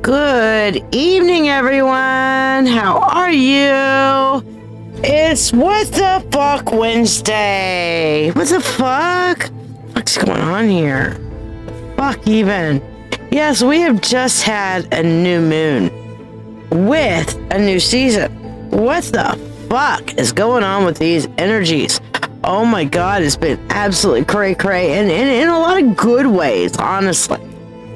Good evening, everyone. How are you? It's What the Fuck Wednesday. What the fuck? What's going on here? Fuck even. Yes, we have just had a new moon with a new season. What the fuck is going on with these energies? Oh my god, it's been absolutely cray-cray, and in a lot of good ways, honestly,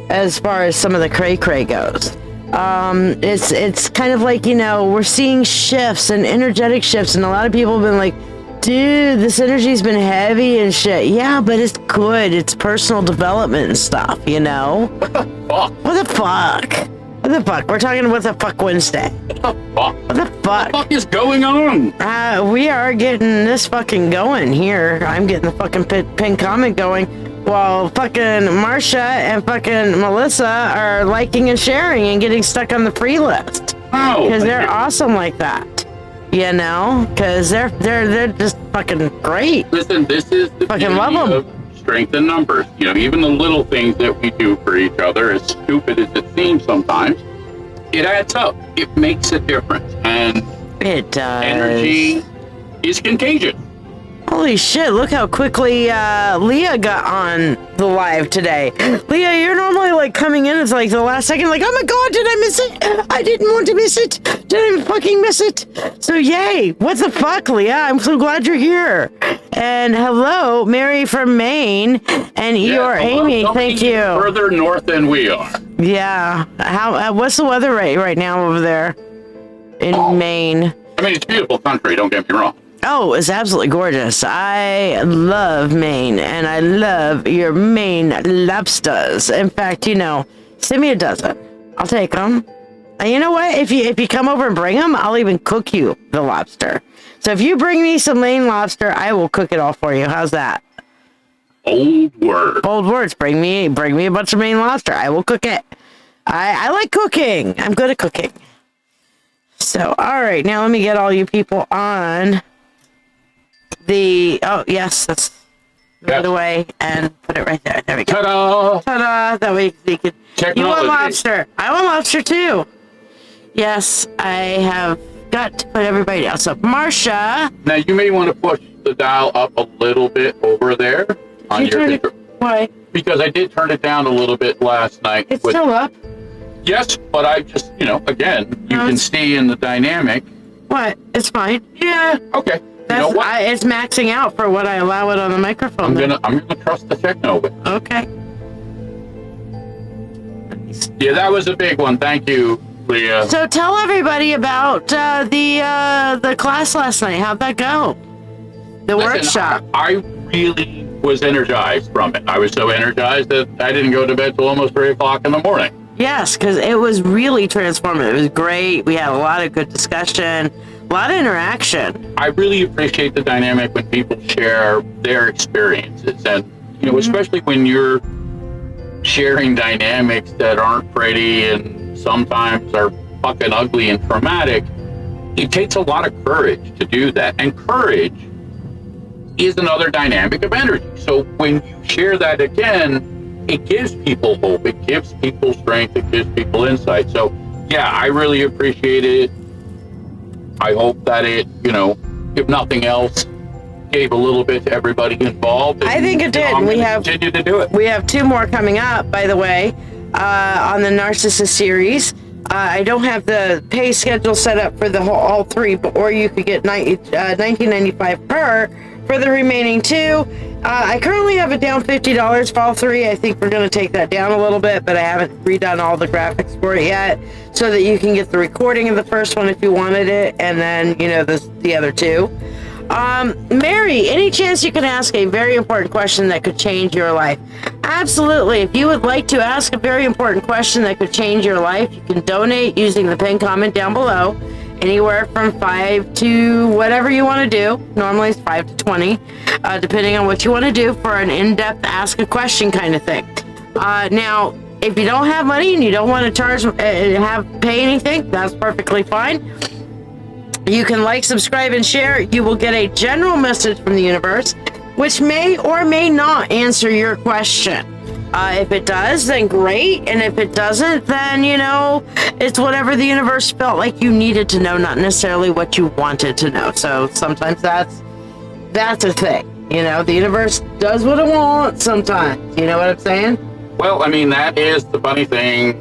as far as some of the cray-cray goes. It's kind of like, you know, we're seeing shifts and energetic shifts, and a lot of people have been like, dude, this energy's been heavy and shit. Yeah, but it's good. It's personal development and stuff, you know? What the fuck? What the fuck? What the fuck? We're talking What the Fuck Wednesday. What the fuck? What the fuck? What the fuck is going on? We are getting this fucking going here. I'm getting the fucking pin comment going, while fucking Marsha and fucking Melissa are liking and sharing and getting stuck on the free list. Oh, because they're awesome like that. You know, because they're just fucking great. Listen, this is the fucking love them. Of strength in numbers. You know, even the little things that we do for each other, as stupid as it seems sometimes, it adds up. It makes a difference, and it does. Energy is contagious. Holy shit, look how quickly Leah got on the live today. Leah, you're normally like coming in, it's like the last second, like, oh my god, did I miss it? I didn't want to miss it. Did I fucking miss it? So yay, what the fuck, Leah? I'm so glad you're here. And hello, Mary from Maine, and Eeyore Amy, thank you. Further north than we are. Yeah, what's the weather rate right now over there in Maine? I mean, it's a beautiful country, don't get me wrong. Oh, it's absolutely gorgeous. I love Maine, and I love your Maine lobsters. In fact, you know, send me a dozen. I'll take them. And you know what? If you come over and bring them, I'll even cook you the lobster. So if you bring me some Maine lobster, I will cook it all for you. How's that? Bold words. Bold words. Bring me a bunch of Maine lobster. I will cook it. I like cooking. I'm good at cooking. So, all right. Now let me get all you people on oh yes, let's move it away and put it right there. There we go. Ta-da! Ta-da! That way you can. Technology. You want lobster? I want lobster too. Yes, I have got to put everybody down. So Marsha. Now you may want to push the dial up a little bit over there on your computer. Why? Because I did turn it down a little bit last night. It's still up. Yes, but I just, you know, again, you can see in the dynamic. What? It's fine. Yeah. Okay. You know what? It's maxing out for what I allow it on the microphone. I'm gonna trust the techno with it. Okay. Yeah, that was a big one. Thank you, Leah. So tell everybody about the class last night. How'd that go? The workshop. I really was energized from it. I was so energized that I didn't go to bed till almost 3 o'clock in the morning. Yes, because it was really transformative. It was great. We had a lot of good discussion, a lot of interaction. I really appreciate the dynamic when people share their experiences, and you know, especially when you're sharing dynamics that aren't pretty and sometimes are fucking ugly and traumatic. It takes a lot of courage to do that, and courage is another dynamic of energy. So when you share that again, it gives people hope, it gives people strength, it gives people insight. So yeah, I really appreciate it. I hope that it, you know, if nothing else, gave a little bit to everybody involved. And, I think it did. We have continue to do it. We have 2 more coming up, by the way, on the Narcissist series. I don't have the pay schedule set up for all 3, or you could get $19.95 per for the remaining 2. I currently have it down $50 for all 3. I think we're going to take that down a little bit, but I haven't redone all the graphics for it yet, so that you can get the recording of the first one if you wanted it, and then, you know, the other 2. Mary, any chance you can ask a very important question that could change your life? Absolutely. If you would like to ask a very important question that could change your life, you can donate using the pinned comment down below. Anywhere from 5 to whatever you want to do. Normally it's 5 to 20, depending on what you want to do for an in-depth ask a question kind of thing. Now, if you don't have money and you don't want to pay anything, that's perfectly fine. You can like, subscribe, and share. You will get a general message from the universe, which may or may not answer your question. If it does, then great. And if it doesn't, then, it's whatever the universe felt like you needed to know, not necessarily what you wanted to know. So sometimes that's a thing. The universe does what it wants sometimes. You know what I'm saying? Well, I mean, that is the funny thing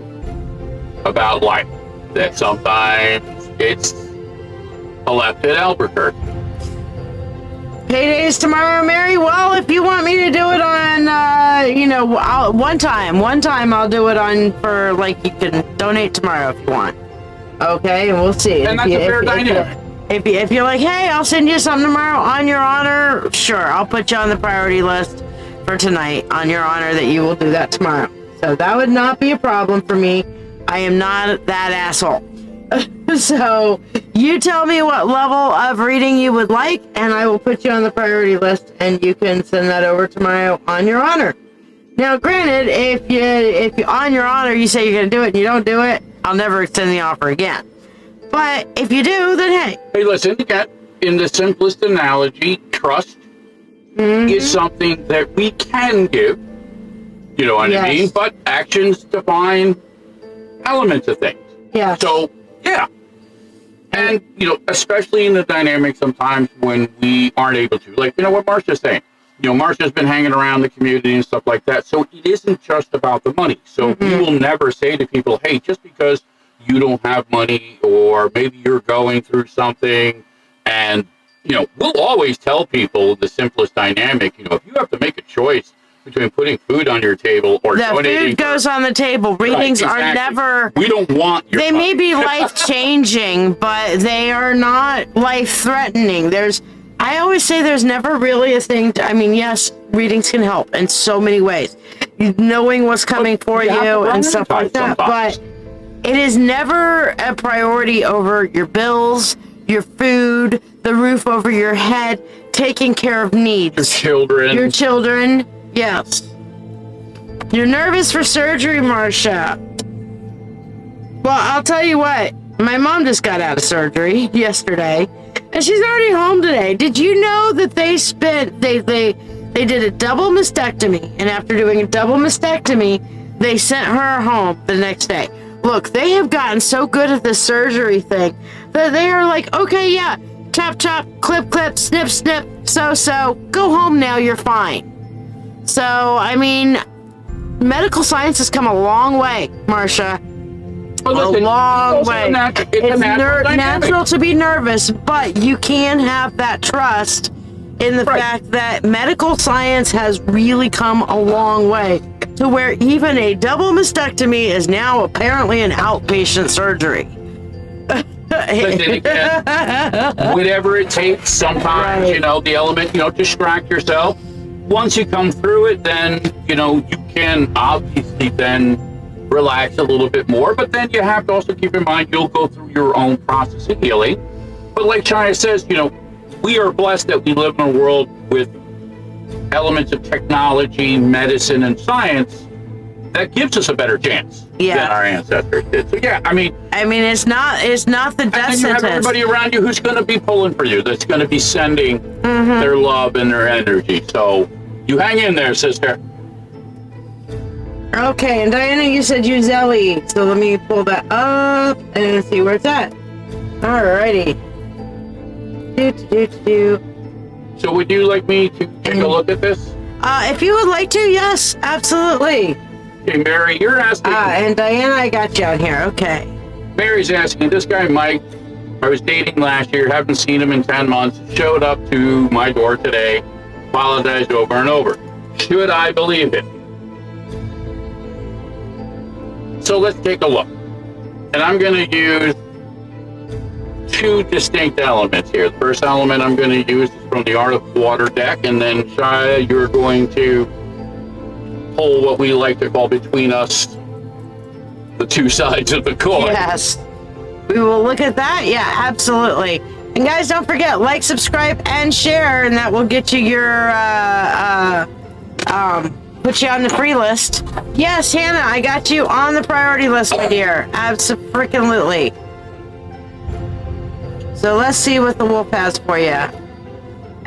about life. That sometimes it's a left at Albuquerque. Payday's tomorrow, Mary. Well, if you want me to do it on, one time I'll do it on for, you can donate tomorrow if you want. Okay, and we'll see. And that's a fair dynamic. If you're like, hey, I'll send you something tomorrow on your honor, sure, I'll put you on the priority list for tonight on your honor that you will do that tomorrow. So that would not be a problem for me. I am not that asshole. So you tell me what level of reading you would like, and I will put you on the priority list, and you can send that over tomorrow on your honor. Now, granted, if you on your honor you say you're going to do it and you don't do it, I'll never extend the offer again. But if you do, then hey. Hey, listen, in the simplest analogy, trust is something that we can give. You know what I mean? But actions define elements of things. Yeah. So, yeah. And, especially in the dynamic sometimes when we aren't able to. Like, what Marcia's saying. Marcia's been hanging around the community and stuff like that. So it isn't just about the money. So we will never say to people, hey, just because you don't have money or maybe you're going through something and, we'll always tell people the simplest dynamic, if you have to make a choice between putting food on your table or donating. Food goes on the table. Readings are never. We don't want your They money. may be life-changing, but they are not life-threatening. I always say there's never really a thing. Yes, readings can help in so many ways. Knowing what's coming for you and stuff like that. But it is never a priority over your bills, your food, the roof over your head, taking care of needs. Your children. Yes. You're nervous for surgery, Marcia. Well, I'll tell you what. My mom just got out of surgery yesterday, and she's already home today. Did you know that they did a double mastectomy, and after doing a double mastectomy, they sent her home the next day? Look, they have gotten so good at this surgery thing that they are like, okay, yeah, chop, chop, clip, clip, snip, snip, so, go home now, you're fine. So, medical science has come a long way, Marcia. Well, listen, a long way. It's natural to be nervous, but you can have that trust in the fact that medical science has really come a long way to where even a double mastectomy is now apparently an outpatient surgery. Listen, again, whatever it takes, sometimes, the element, distract yourself. Once you come through it, then, you can obviously then relax a little bit more, but then you have to also keep in mind you'll go through your own process of healing. But like Shiya says, we are blessed that we live in a world with elements of technology, medicine, and science that gives us a better chance than our ancestors did. So it's not the death and sentence. You have everybody around you who's going to be pulling for you, that's going to be sending their love and their energy. So you hang in there, sister. Okay, and Diana, you said you Zelle, so let me pull that up and see where it's at. Alrighty. So would you like me to take a look at this? If you would like to, yes, absolutely. Okay, Mary, you're asking. And Diana, I got you on here. Okay. Mary's asking, this guy Mike, I was dating last year, haven't seen him in 10 months, showed up to my door today, apologized over and over. Should I believe it? So let's take a look. And I'm going to use two distinct elements here. The first element I'm going to use is from the Art of Water deck, and then Shiya, you're going to pull what we like to call between us the two sides of the coin. Yes. We will look at that. Yeah, absolutely. And guys, don't forget, like, subscribe, and share, and that will get you your, put you on the free list. Yes, Hannah, I got you on the priority list, my dear. Absolutely. So let's see what the wolf has for you.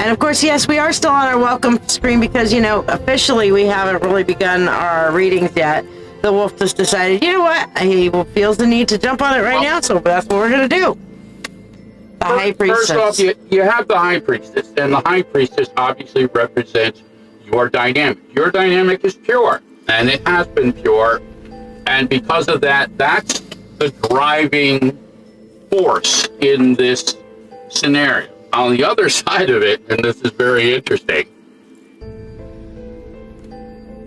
And of course, yes, we are still on our welcome screen because, officially we haven't really begun our readings yet. The wolf just decided, you know what? He feels the need to jump on it right now, so that's what we're going to do. The High Priestess. First off, you have the High Priestess, and the High Priestess obviously represents your dynamic. Your dynamic is pure, and it has been pure, and because of that, that's the driving force in this scenario. On the other side of it, and this is very interesting,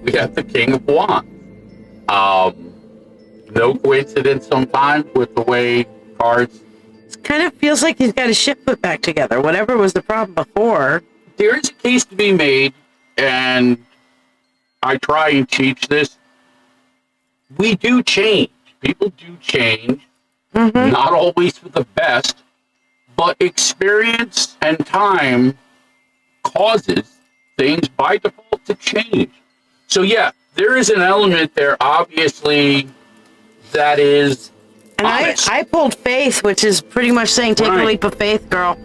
we have the King of Wands. No coincidence sometimes with the way cards. It kind of feels like he's got his ship put back together. Whatever was the problem before. There is a case to be made, and I try and teach this. We do change. People do change. Mm-hmm. Not always for the best, but experience and time causes things by default to change. So yeah, there is an element there, obviously, that is and honest. I pulled faith, which is pretty much saying take a leap of faith, girl.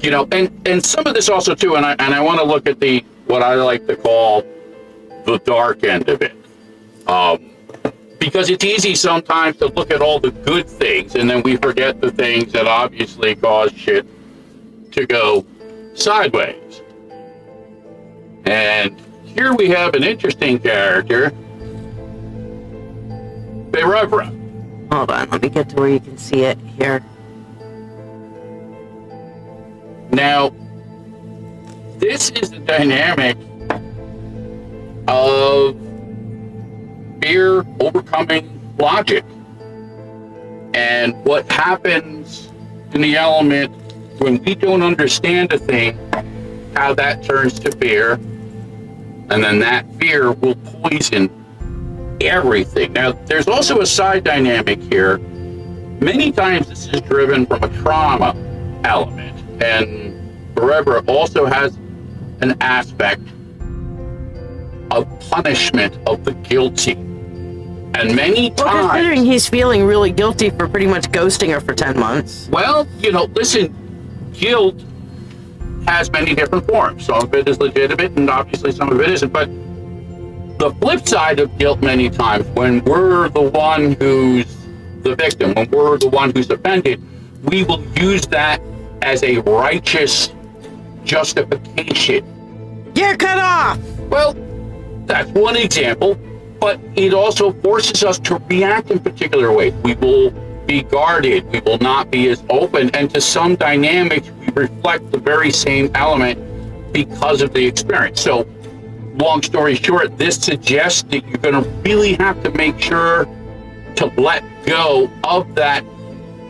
And some of this also too, and I want to look at what I like to call the dark end of it. Because it's easy sometimes to look at all the good things and then we forget the things that obviously cause shit to go sideways. And here we have an interesting character, Berevra. Hold on, let me get to where you can see it here. Now, this is the dynamic of fear overcoming logic. And what happens in the element when we don't understand a thing, how that turns to fear, and then that fear will poison everything. Now, there's also a side dynamic here. Many times this is driven from a trauma element, and Forever also has an aspect of punishment of the guilty. And many times... Well, considering he's feeling really guilty for pretty much ghosting her for 10 months. Well, listen, guilt has many different forms. Some of it is legitimate, and obviously some of it isn't. But the flip side of guilt many times, when we're the one who's the victim, when we're the one who's offended, we will use that as a righteous justification. You're cut off! Well, that's one example, but it also forces us to react in particular ways. We will be guarded, we will not be as open, and to some dynamics, we reflect the very same element because of the experience. So, long story short, this suggests that you're going to really have to make sure to let go of that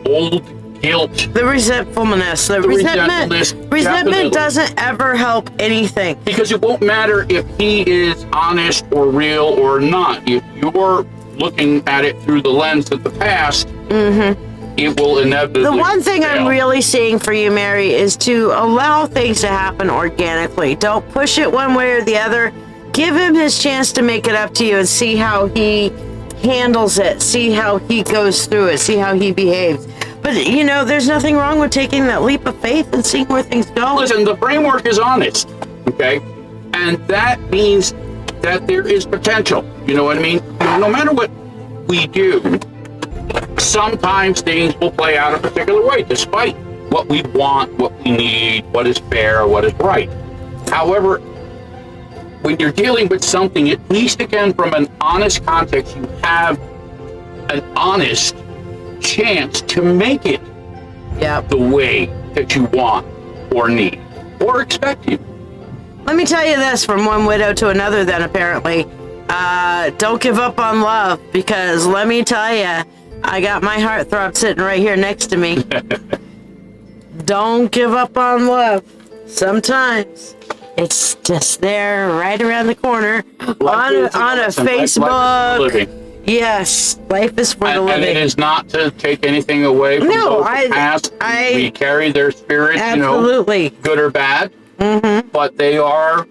old guilt. The resentfulness. The resentment doesn't ever help anything. Because it won't matter if he is honest or real or not. If you're looking at it through the lens of the past, it will inevitably The one thing fail. I'm really seeing for you, Mary, is to allow things to happen organically. Don't push it one way or the other. Give him his chance to make it up to you and see how he handles it. See how he goes through it. See how he behaves. But, there's nothing wrong with taking that leap of faith and seeing where things go. Listen, the framework is honest, okay? And that means that there is potential. You know what I mean? No matter what we do, sometimes things will play out a particular way, despite what we want, what we need, what is fair, what is right. However, when you're dealing with something, at least again from an honest context, you have an honest chance to make it the way that you want or need or expect you. Let me tell you this from one widow to another then apparently. Don't give up on love, because let me tell you, I got my heartthrob sitting right here next to me. Don't give up on love. Sometimes it's just there right around the corner on a Facebook. Yes, life is for the living. And it is not to take anything away from those who passed. We carry their spirits, absolutely. Good or bad. Mm-hmm. But they are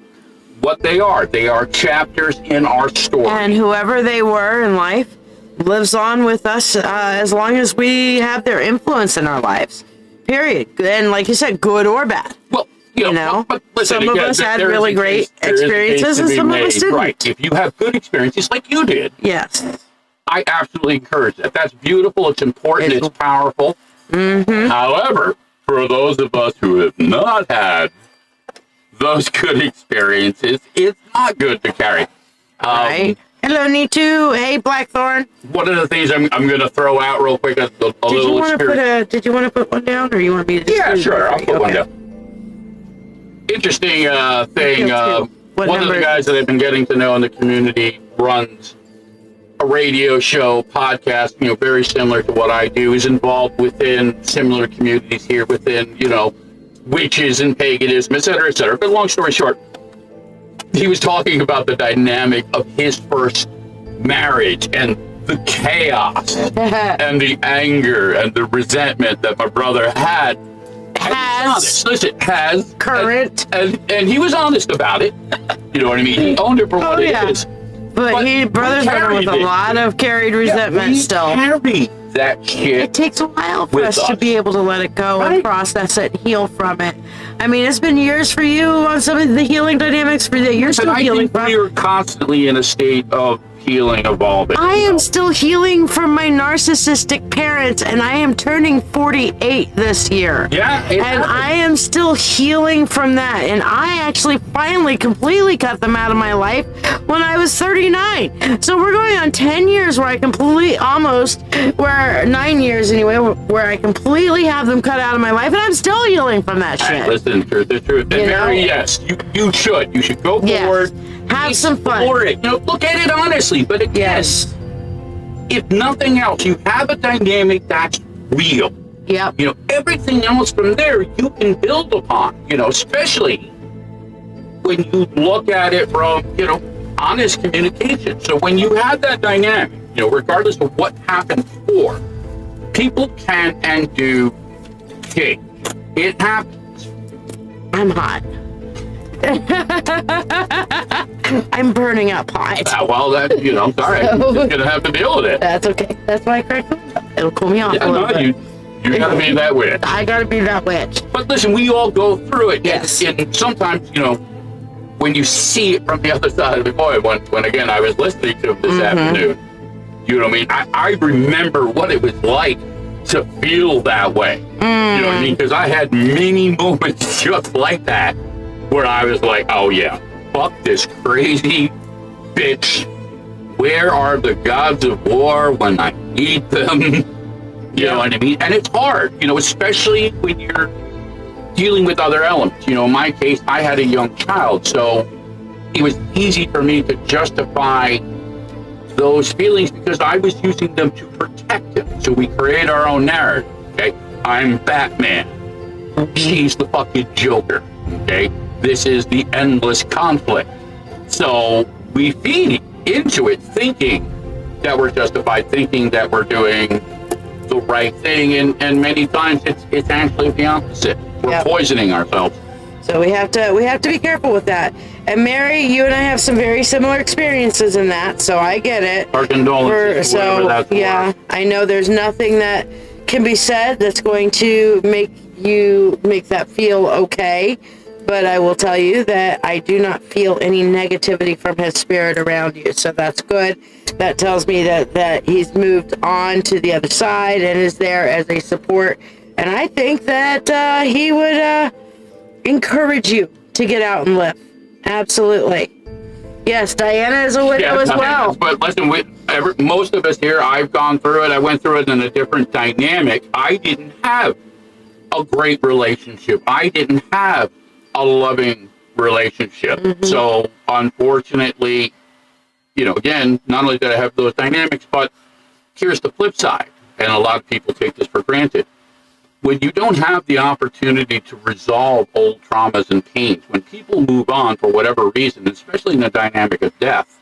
what they are. They are chapters in our story. And whoever they were in life lives on with us as long as we have their influence in our lives. Period. And like you said, good or bad. Well, You know, but listen, some of us had really great experiences, and some of us didn't. Right. If you have good experiences like you did, yes, I absolutely encourage that. That's beautiful. It's important. It's powerful. Mm-hmm. However, for those of us who have not had those good experiences, it's not good to carry. Right. Hello, Nitu. Hey, Blackthorn. One of the things I'm going to throw out real quick is a little experience. Did you want to put one down, or you want me to? Yeah, sure. I'll put one down. Interesting thing. One of the guys that I've been getting to know in the community runs a radio show, podcast, very similar to what I do. Is involved within similar communities here within, witches and paganism, et cetera, et cetera. But long story short, he was talking about the dynamic of his first marriage and the chaos and the anger and the resentment that my brother had. Has current, and he was honest about it. You know what I mean? He owned it for what it is. But brothers running with a lot of carried resentment still. Carry that shit. It takes a while for us to be able to let it go and process it, and heal from it. I mean, it's been years for you on some of the healing dynamics for that you're still healing from. We are constantly in a state of healing, evolving. I am still healing from my narcissistic parents, and I am turning 48 this year. Yeah. And I am still healing from that. And I actually finally completely cut them out of my life when I was 39. So we're going on 10 years where I where 9 years anyway, where I completely have them cut out of my life, and I'm still healing from that shit. Listen, truth is truth. And Mary, yes, you should. You should go forward. Have some fun. It. Look at it honestly. But again, if nothing else, you have a dynamic that's real. Yep. Everything else from there you can build upon. Especially when you look at it from honest communication. So when you have that dynamic, regardless of what happened before, people can and do change. It happens. I'm hot. I'm burning up hot. Well, I'm sorry. I'm just going to have to deal with it. That's okay. That's why I cracked up. It'll cool me off a little bit. You got to be that witch. I got to be that witch. But listen, we all go through it. Yes. And sometimes, when you see it from the other side of the coin, when again, I was listening to him this afternoon, you know what I mean? I remember what it was like to feel that way. You know what I mean? Because I had many moments just like that where I was like, oh yeah, fuck this crazy bitch. Where are the gods of war when I need them? You know what I mean? And it's hard, especially when you're dealing with other elements. In my case, I had a young child, so it was easy for me to justify those feelings because I was using them to protect him. So we create our own narrative, okay? I'm Batman. She's the fucking Joker, okay? This is the endless conflict. So we feed into it thinking that we're justified, thinking that we're doing the right thing, and many times it's actually the opposite. We're poisoning ourselves. So we have to be careful with that. And Mary, you and I have some very similar experiences in that, so I get it. Our condolences. I know there's nothing that can be said that's going to make that feel okay. But I will tell you that I do not feel any negativity from his spirit around you. So that's good. That tells me that he's moved on to the other side and is there as a support. And I think that he would encourage you to get out and live. Absolutely. Yes, Diana is a widow as well. But listen, most of us here, I've gone through it. I went through it in a different dynamic. I didn't have a great relationship. I didn't have a loving relationship. So unfortunately, again, not only did I have those dynamics, but here's the flip side. And a lot of people take this for granted. When you don't have the opportunity to resolve old traumas and pains, when people move on for whatever reason, especially in the dynamic of death,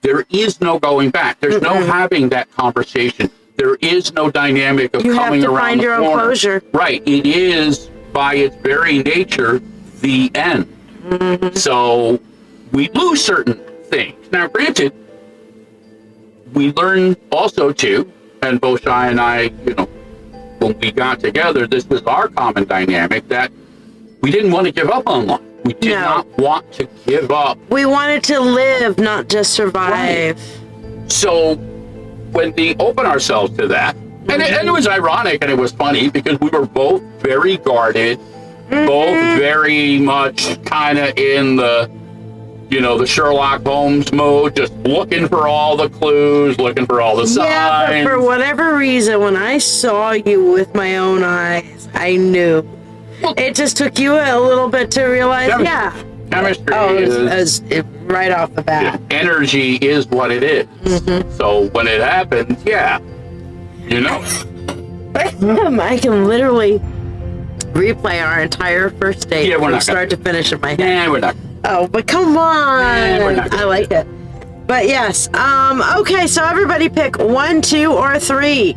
there is no going back. There's no having that conversation. There is no dynamic of coming around the corner. You have to find your own closure. Right. It is, by its very nature, the end. So we lose certain things. Now, granted, we learn also too, and both Shiya and I, when we got together, this was our common dynamic, that we didn't want to give up on life. We did not want to give up. We wanted to live, not just survive. Right. So when we open ourselves to that, and it was ironic and it was funny because we were both very guarded, both very much kind of in the, the Sherlock Holmes mode, just looking for all the clues, looking for all the signs. Yeah, but for whatever reason, when I saw you with my own eyes, I knew. It just took you a little bit to realize, Chemistry is right off the bat. Energy is what it is. So when it happens, I can literally replay our entire first date from start to finish in my head. Yeah, we're not. Oh, but come on. I like it. But yes. Okay, so everybody pick 1, 2, or 3.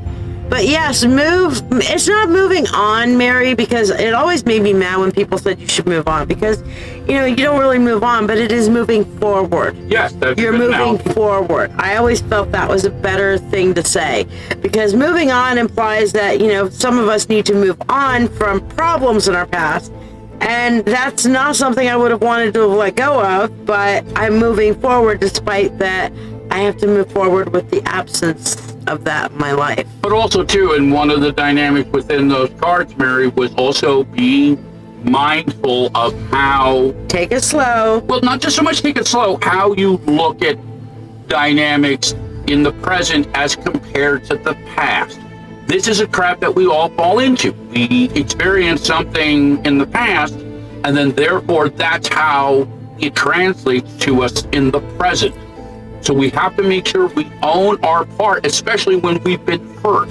But yes, move. It's not moving on, Mary, because it always made me mad when people said you should move on because, you don't really move on, but it is moving forward. Yes, that's You're moving forward. I always felt that was a better thing to say because moving on implies that, some of us need to move on from problems in our past. And that's not something I would have wanted to let go of, but I'm moving forward despite that I have to move forward with the absence of that in my life. But also, too, and one of the dynamics within those cards, Mary, was also being mindful of how... Take it slow. Well, not just so much take it slow, how you look at dynamics in the present as compared to the past. This is a trap that we all fall into. We experience something in the past, and then therefore that's how it translates to us in the present. So we have to make sure we own our part, especially when we've been hurt.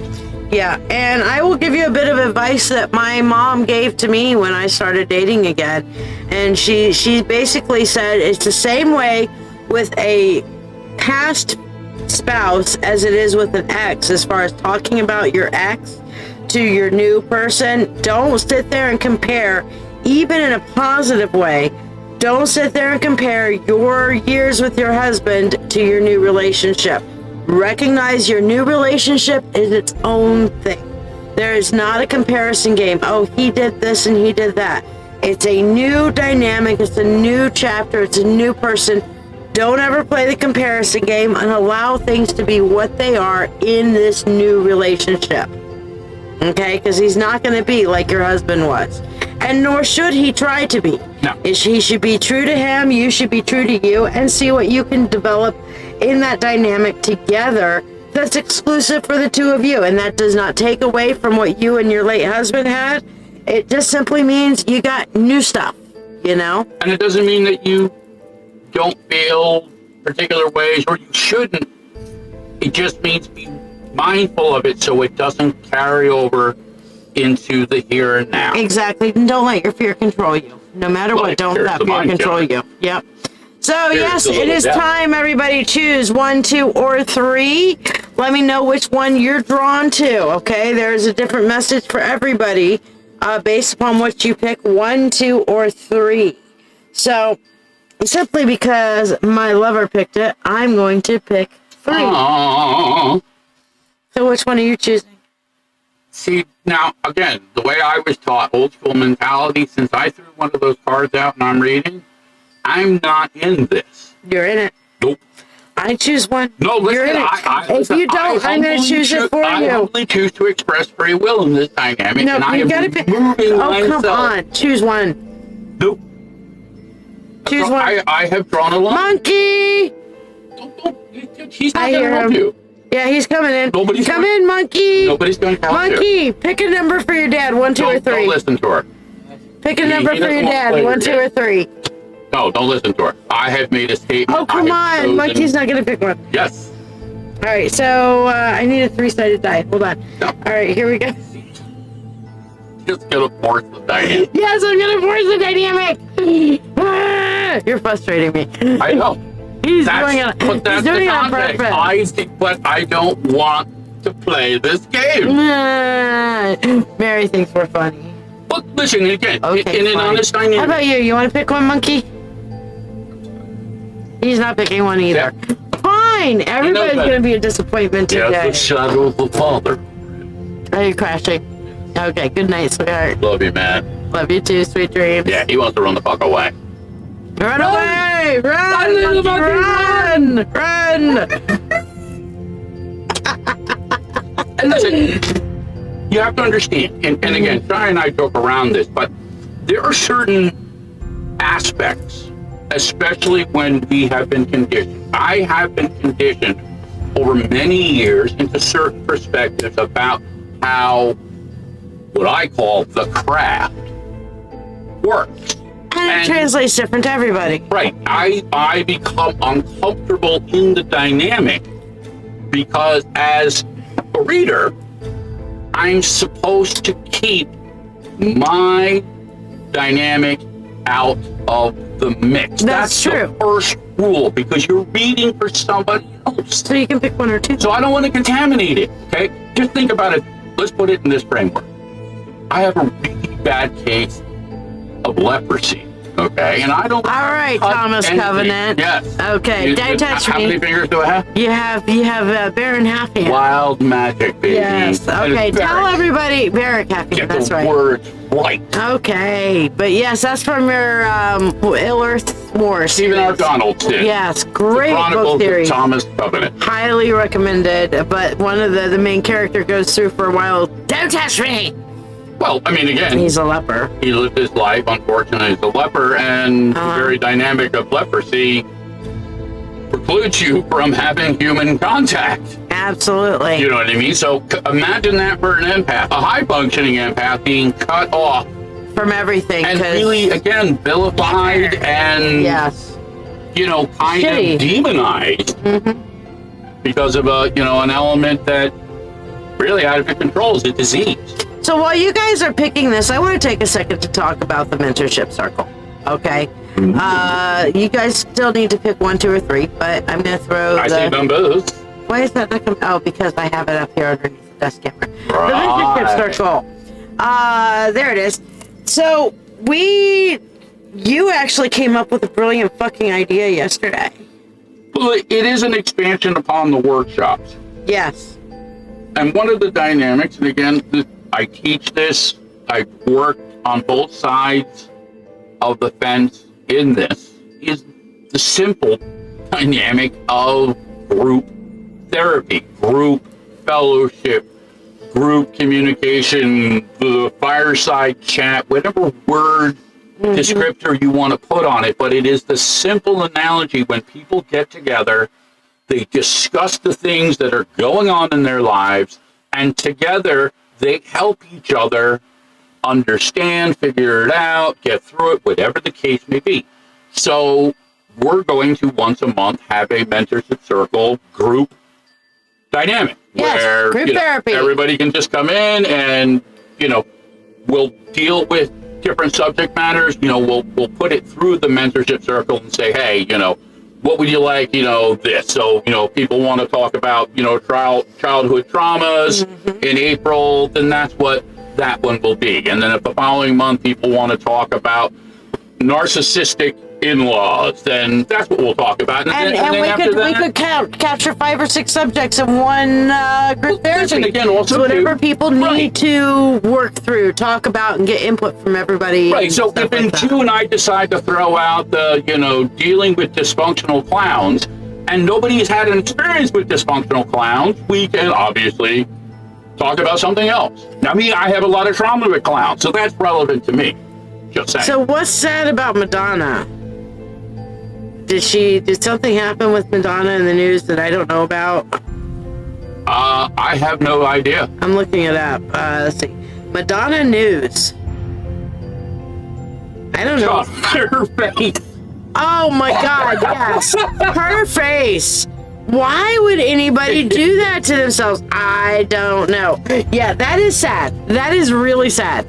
Yeah, and I will give you a bit of advice that my mom gave to me when I started dating again. And she basically said it's the same way with a past spouse as it is with an ex, as far as talking about your ex to your new person. Don't sit there and compare, even in a positive way. Don't sit there and compare your years with your husband to your new relationship. Recognize your new relationship is its own thing. There is not a comparison game. Oh, he did this and he did that. It's a new dynamic. It's a new chapter. It's a new person. Don't ever play the comparison game and allow things to be what they are in this new relationship. Okay? Because he's not going to be like your husband was. And nor should he try to be. No. He should be true to him, you should be true to you, and see what you can develop in that dynamic together that's exclusive for the two of you. And that does not take away from what you and your late husband had. It just simply means you got new stuff, And it doesn't mean that you don't feel particular ways or you shouldn't. It just means be mindful of it so it doesn't carry over into the here and now. Exactly. And don't let your fear control you. No matter what, don't let fear control you. Yep. So, yes, it is time, everybody. Choose 1, 2, or 3. Let me know which one you're drawn to, okay? There's a different message for everybody based upon what you pick, 1, 2, or 3. So, simply because my lover picked it, I'm going to pick 3. Aww. So, which one are you choosing? See, now, again, the way I was taught, old school mentality, since I threw one of those cards out and I'm reading, I'm not in this. You're in it. Nope. I choose one. No, listen, you're in it. If you don't, I'm going to choose it for you. I only choose to express free will in this dynamic, no, and I am moving myself. Come on. Choose one. Nope. Choose one. I have drawn a line. Monkey! Don't, he's not going to help you. Yeah, he's coming in. Come in, monkey. Nobody's going to help you. Monkey, pick a number for your dad. 1, 2, or 3. Don't listen to her. Pick a number for your dad. 1, 2, or 3. No, don't listen to her. I have made a statement. Oh, come on. Monkey's not going to pick one. Yes. All right, so I need a 3-sided die. Hold on. No. All right, here we go. Just going to force the dynamic. Yes, I'm going to force the dynamic. You're frustrating me. I know. He's doing it on purpose. But I don't want to play this game. Mary thinks we're funny. But listen, again, okay, in an honest dynamic. How about you? You want to pick one, monkey? He's not picking one either. Yeah. Fine. Everybody's going to be a disappointment today. Yeah, the shadow of the father. Are you crashing? Okay, good night, sweetheart. Love you, man. Love you too. Sweet dreams. Yeah, he wants to run the fuck away. Run away! Run! Run! And listen, you have to understand, and again, Shiya and I joke around this, but there are certain aspects, especially when we have been conditioned. I have been conditioned over many years into certain perspectives about how what I call the craft works. And it translates different to everybody. Right. I become uncomfortable in the dynamic because as a reader, I'm supposed to keep my dynamic out of the mix. That's true. The first rule, because you're reading for somebody else. So you can pick one or two. So I don't want to contaminate it, okay? Just think about it. Let's put it in this framework. I have a really bad case of leprosy, okay? And I don't... All right, touch Thomas anything. Covenant. Yes. Okay, don't touch How many me. fingers do I have? You have bear and half hand. Wild magic, baby. Yes. And Okay, it's tell very- everybody bear and half Get hand. That's the right. words right. Okay, but yes, that's from your Ill Earth War Stephen R. series. Donald did. Yes, The great book Chronicles of series. Thomas Covenant. Highly recommended. But one of the main character goes through for a while. Don't touch me. Well, I mean, again, He's a leper. he lived his life, unfortunately, as a leper, and the very dynamic of leprosy precludes you from having human contact. Absolutely. You know what I mean? So imagine that for an empath, a high-functioning empath being cut off From everything. and 'cause- really, again, vilified and, Yes. kind Shitty. of demonized because of an element that really out of your control is a disease. So while you guys are picking this, I want to take a second to talk about the mentorship circle. Okay. You guys still need to pick 1, 2, or 3, but I'm going to throw I say bamboos. Why is that not coming? Oh, because I have it up here underneath the desk camera. Right. The mentorship circle. There it is. So you actually came up with a brilliant fucking idea yesterday. Well, it is an expansion upon the workshops. Yes. And one of the dynamics, and again, I teach this, I've worked on both sides of the fence in this, is the simple dynamic of group therapy, group fellowship, group communication, the fireside chat, whatever word descriptor you want to put on it, but it is the simple analogy when people get together, they discuss the things that are going on in their lives, and together they help each other understand, figure it out, get through it, whatever the case may be. So we're going to once a month have a mentorship circle group dynamic Yes, where group therapy. everybody can just come in and we'll deal with different subject matters. We'll put it through the mentorship circle and say, hey, what would you like, this? So, people want to talk about, childhood traumas in April, then that's what that one will be. And then if the following month people want to talk about narcissistic in-laws, then that's what we'll talk about. And then we after could capture 5 or 6 subjects in one group therapy. And again, also so whatever too, people need to work through, talk about, and get input from everybody. Right, and so stuff if in like that. June I decide to throw out the, dealing with dysfunctional clowns, and nobody's had an experience with dysfunctional clowns, we can obviously talk about something else. Now, I have a lot of trauma with clowns, so that's relevant to me. Just saying. So what's sad about Madonna? Did something happen with Madonna in the news that I don't know about? I have no idea. I'm looking it up. Let's see. Madonna news. I don't know. Her face. Oh my God, yes. Her face. Why would anybody do that to themselves? I don't know. Yeah, that is sad. That is really sad.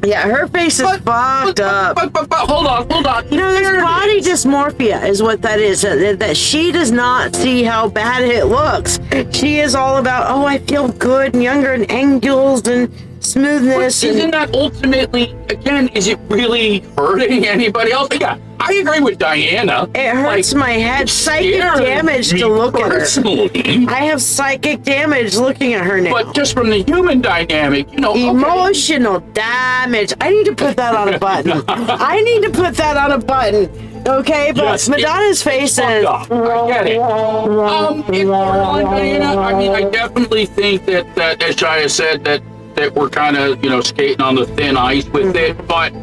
Yeah, her face is fucked up. But hold on. There's body dysmorphia is what that is. That she does not see how bad it looks. She is all about, I feel good and younger and angles and smoothness. But isn't that ultimately, again, is it really hurting anybody else? Yeah, I agree with Diana. It hurts my head. Psychic damage to look at her. I have psychic damage looking at her now. But just from the human dynamic, you know. Emotional damage. I need to put that on a button. I need to put that on a button. Okay, but yes, Madonna's face is. I get it. Diana, I mean, I definitely think that as Shiya said, that we're kind of, you know, skating on the thin ice with it. But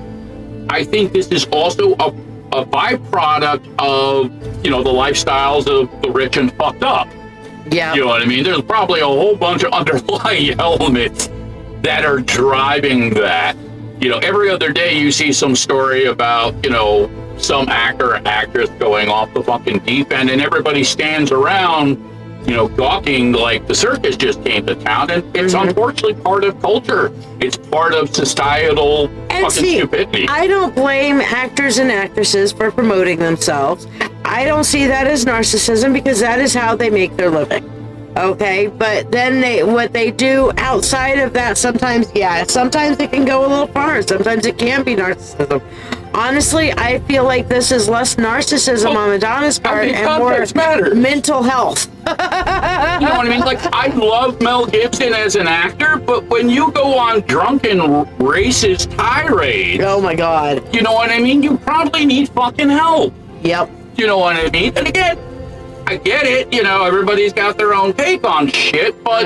I think this is also a byproduct of, you know, the lifestyles of the rich and fucked up. Yeah. You know what I mean? There's probably a whole bunch of underlying elements that are driving that. You know, every other day you see some story about, you know, some actor or actress going off the fucking deep end, and everybody stands around, you know, gawking like the circus just came to town. And it's unfortunately part of culture. It's part of societal fucking stupidity. I don't blame actors and actresses for promoting themselves. I don't see that as narcissism, because that is how they make their living. Okay, but then what they do outside of that, sometimes it can go a little far. Sometimes it can be narcissism. Honestly, I feel like this is less narcissism on Madonna's part and more mental health. You know what I mean? Like, I love Mel Gibson as an actor, but when you go on drunken racist tirades, oh my God, you know what I mean? You probably need fucking help. Yep. You know what I mean? And again, I get it, you know, everybody's got their own take on shit, but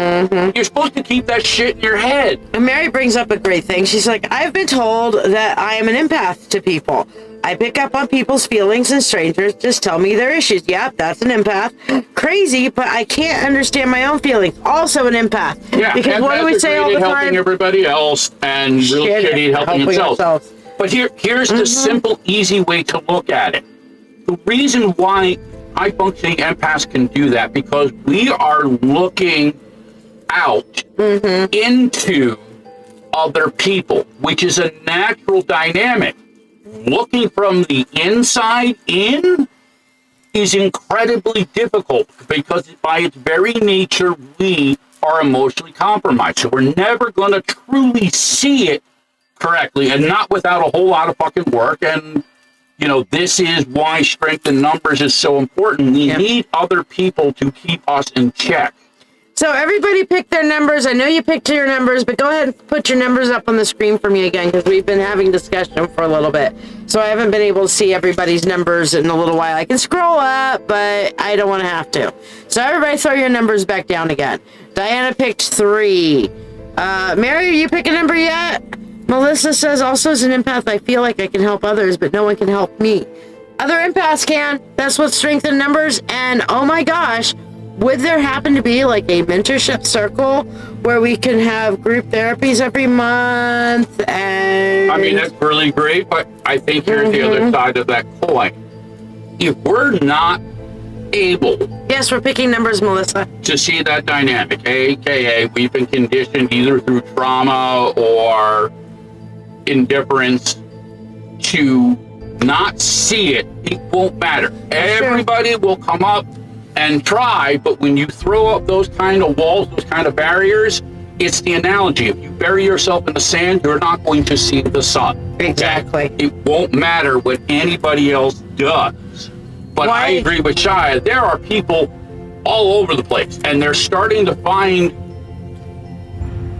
you're supposed to keep that shit in your head. And Mary brings up a great thing. She's like, I've been told that I am an empath to people. I pick up on people's feelings, and strangers just tell me their issues. Yep, that's an empath. Crazy, but I can't understand my own feelings. Also an empath. Yeah, because what do we say all the time? Helping everybody else and real shitty helping themselves. But here's the simple, easy way to look at it. The reason why high-functioning empaths can do that, because we are looking out into other people, which is a natural dynamic. Looking from the inside in is incredibly difficult, because by its very nature, we are emotionally compromised. So we're never going to truly see it correctly, and not without a whole lot of fucking work. And you know, this is why strength in numbers is so important. We need other people to keep us in check. So everybody pick their numbers. I know you picked your numbers, but go ahead and put your numbers up on the screen for me again, because we've been having discussion for a little bit. So I haven't been able to see everybody's numbers in a little while. I can scroll up, but I don't want to have to. So everybody throw your numbers back down again. Diana picked 3. Mary, are you pick a number yet? Melissa says, also as an empath, I feel like I can help others, but no one can help me. Other empaths can. That's what strength in numbers. And oh my gosh, would there happen to be like a mentorship circle where we can have group therapies every month? And I mean, that's really great, but I think here's the other side of that coin. If we're not able, yes, we're picking numbers, Melissa, to see that dynamic, aka we've been conditioned either through trauma or indifference to not see it, it won't matter. Everybody will come up and try, but when you throw up those kind of walls, those kind of barriers, it's the analogy. If you bury yourself in the sand, you're not going to see the sun. Exactly. It won't matter what anybody else does. But I agree with Shiya. There are people all over the place, and they're starting to find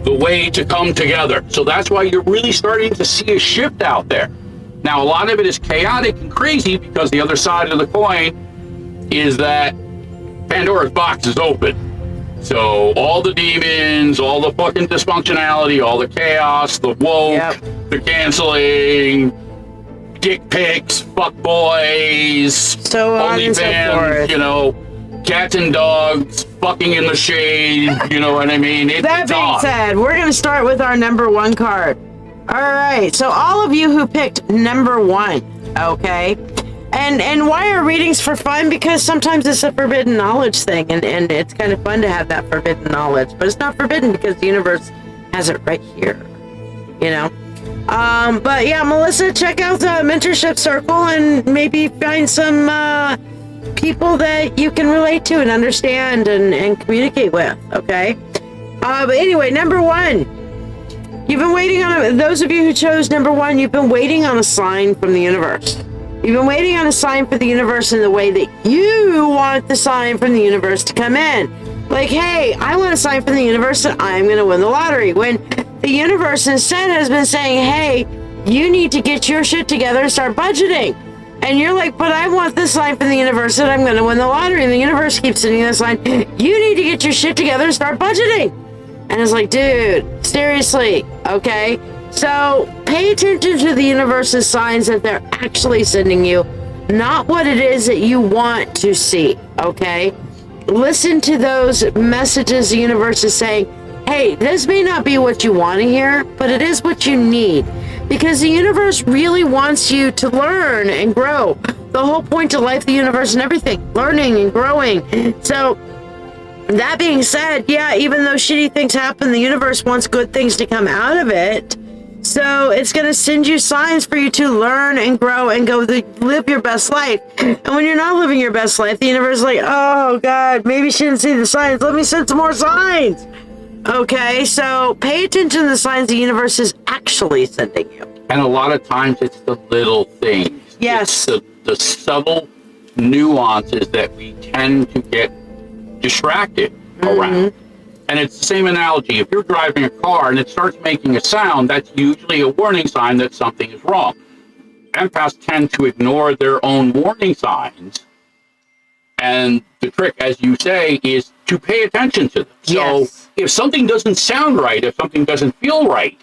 the way to come together. So that's why you're really starting to see a shift out there. Now, a lot of it is chaotic and crazy, because the other side of the coin is that Pandora's box is open. So all the demons, all the fucking dysfunctionality, all the chaos, the woke, the canceling, dick pics, fuck boys, so on and so forth. You know, cats and dogs, fucking in the shade, you know what I mean? That being said, we're going to start with our number 1 card. All right, so all of you who picked number 1, okay? And why are readings for fun? Because sometimes it's a forbidden knowledge thing, and it's kind of fun to have that forbidden knowledge, but it's not forbidden because the universe has it right here, you know? But yeah, Melissa, check out the mentorship circle and maybe find some people that you can relate to and understand and communicate with, okay? But anyway, number 1, You've been waiting on those of you who chose number 1, you've been waiting on a sign from the universe. You've been waiting on a sign for the universe in the way that you want the sign from the universe to come in. Like, hey, I want a sign from the universe that I'm going to win the lottery. When the universe instead has been saying, hey, you need to get your shit together and start budgeting. And you're like, but I want this sign from the universe that I'm going to win the lottery. And the universe keeps sending this line, you need to get your shit together and start budgeting. And it's like, dude, seriously, okay? So pay attention to the universe's signs that they're actually sending you, not what it is that you want to see, okay? Listen to those messages the universe is saying, hey, this may not be what you want to hear, but it is what you need. Because the universe really wants you to learn and grow. The whole point of life, the universe, and everything, learning and growing. So that being said, yeah, even though shitty things happen, the universe wants good things to come out of it. So it's going to send you signs for you to learn and grow and go live your best life. And when you're not living your best life, the universe is like, oh God, maybe she didn't see the signs. Let me send some more signs. Okay, so pay attention to the signs the universe is actually sending you. And a lot of times it's the little things. Yes. It's the subtle nuances that we tend to get distracted around. And it's the same analogy. If you're driving a car and it starts making a sound, that's usually a warning sign that something is wrong. Empaths tend to ignore their own warning signs. And the trick, as you say, is to pay attention to them. Yes. So if something doesn't sound right, if something doesn't feel right,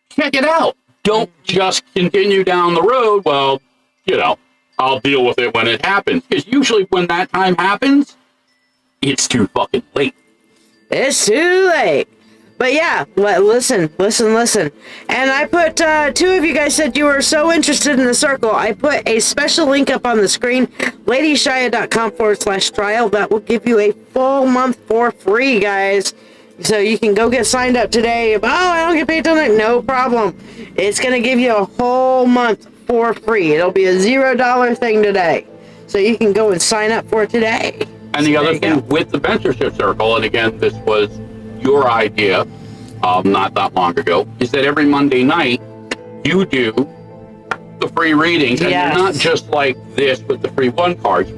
check it out. Don't just continue down the road. Well, you know, I'll deal with it when it happens. Because usually when that time happens, it's too fucking late. It's too late. But yeah, listen. And I put, 2 of you guys said you were so interested in the circle. I put a special link up on the screen, LadyShiya.com/trial. That will give you a full month for free, guys. So you can go get signed up today. Oh, I don't get paid till next. No problem. It's going to give you a whole month for free. It'll be a $0 thing today. So you can go and sign up for it today. And the other thing with the mentorship circle, and again, this was your idea not that long ago, is that every Monday night you do the free readings. And Yes. you're not just like this with the free 1 cards.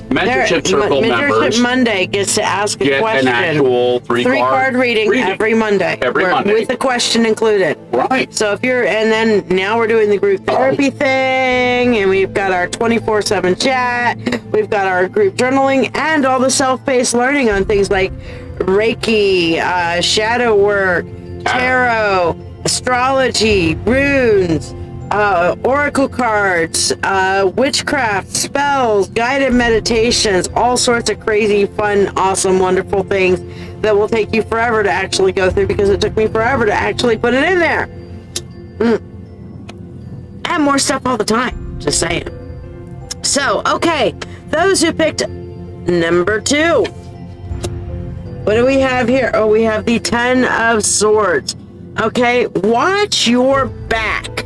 Mentorship circle members Mentorship Monday gets to ask a get question. an actual 3-card reading every Monday. Every Monday. With a question included. Right. So if you're, and then now we're doing the group therapy thing, and we've got our 24/7 chat, we've got our group journaling, and all the self-paced learning on things like Reiki, shadow work, tarot, astrology, runes, oracle cards, witchcraft, spells, guided meditations, all sorts of crazy, fun, awesome, wonderful things that will take you forever to actually go through, because it took me forever to actually put it in there. And more stuff all the time, just saying. So, okay, those who picked number 2. What do we have here? Oh, we have the 10 of Swords. Okay, watch your back.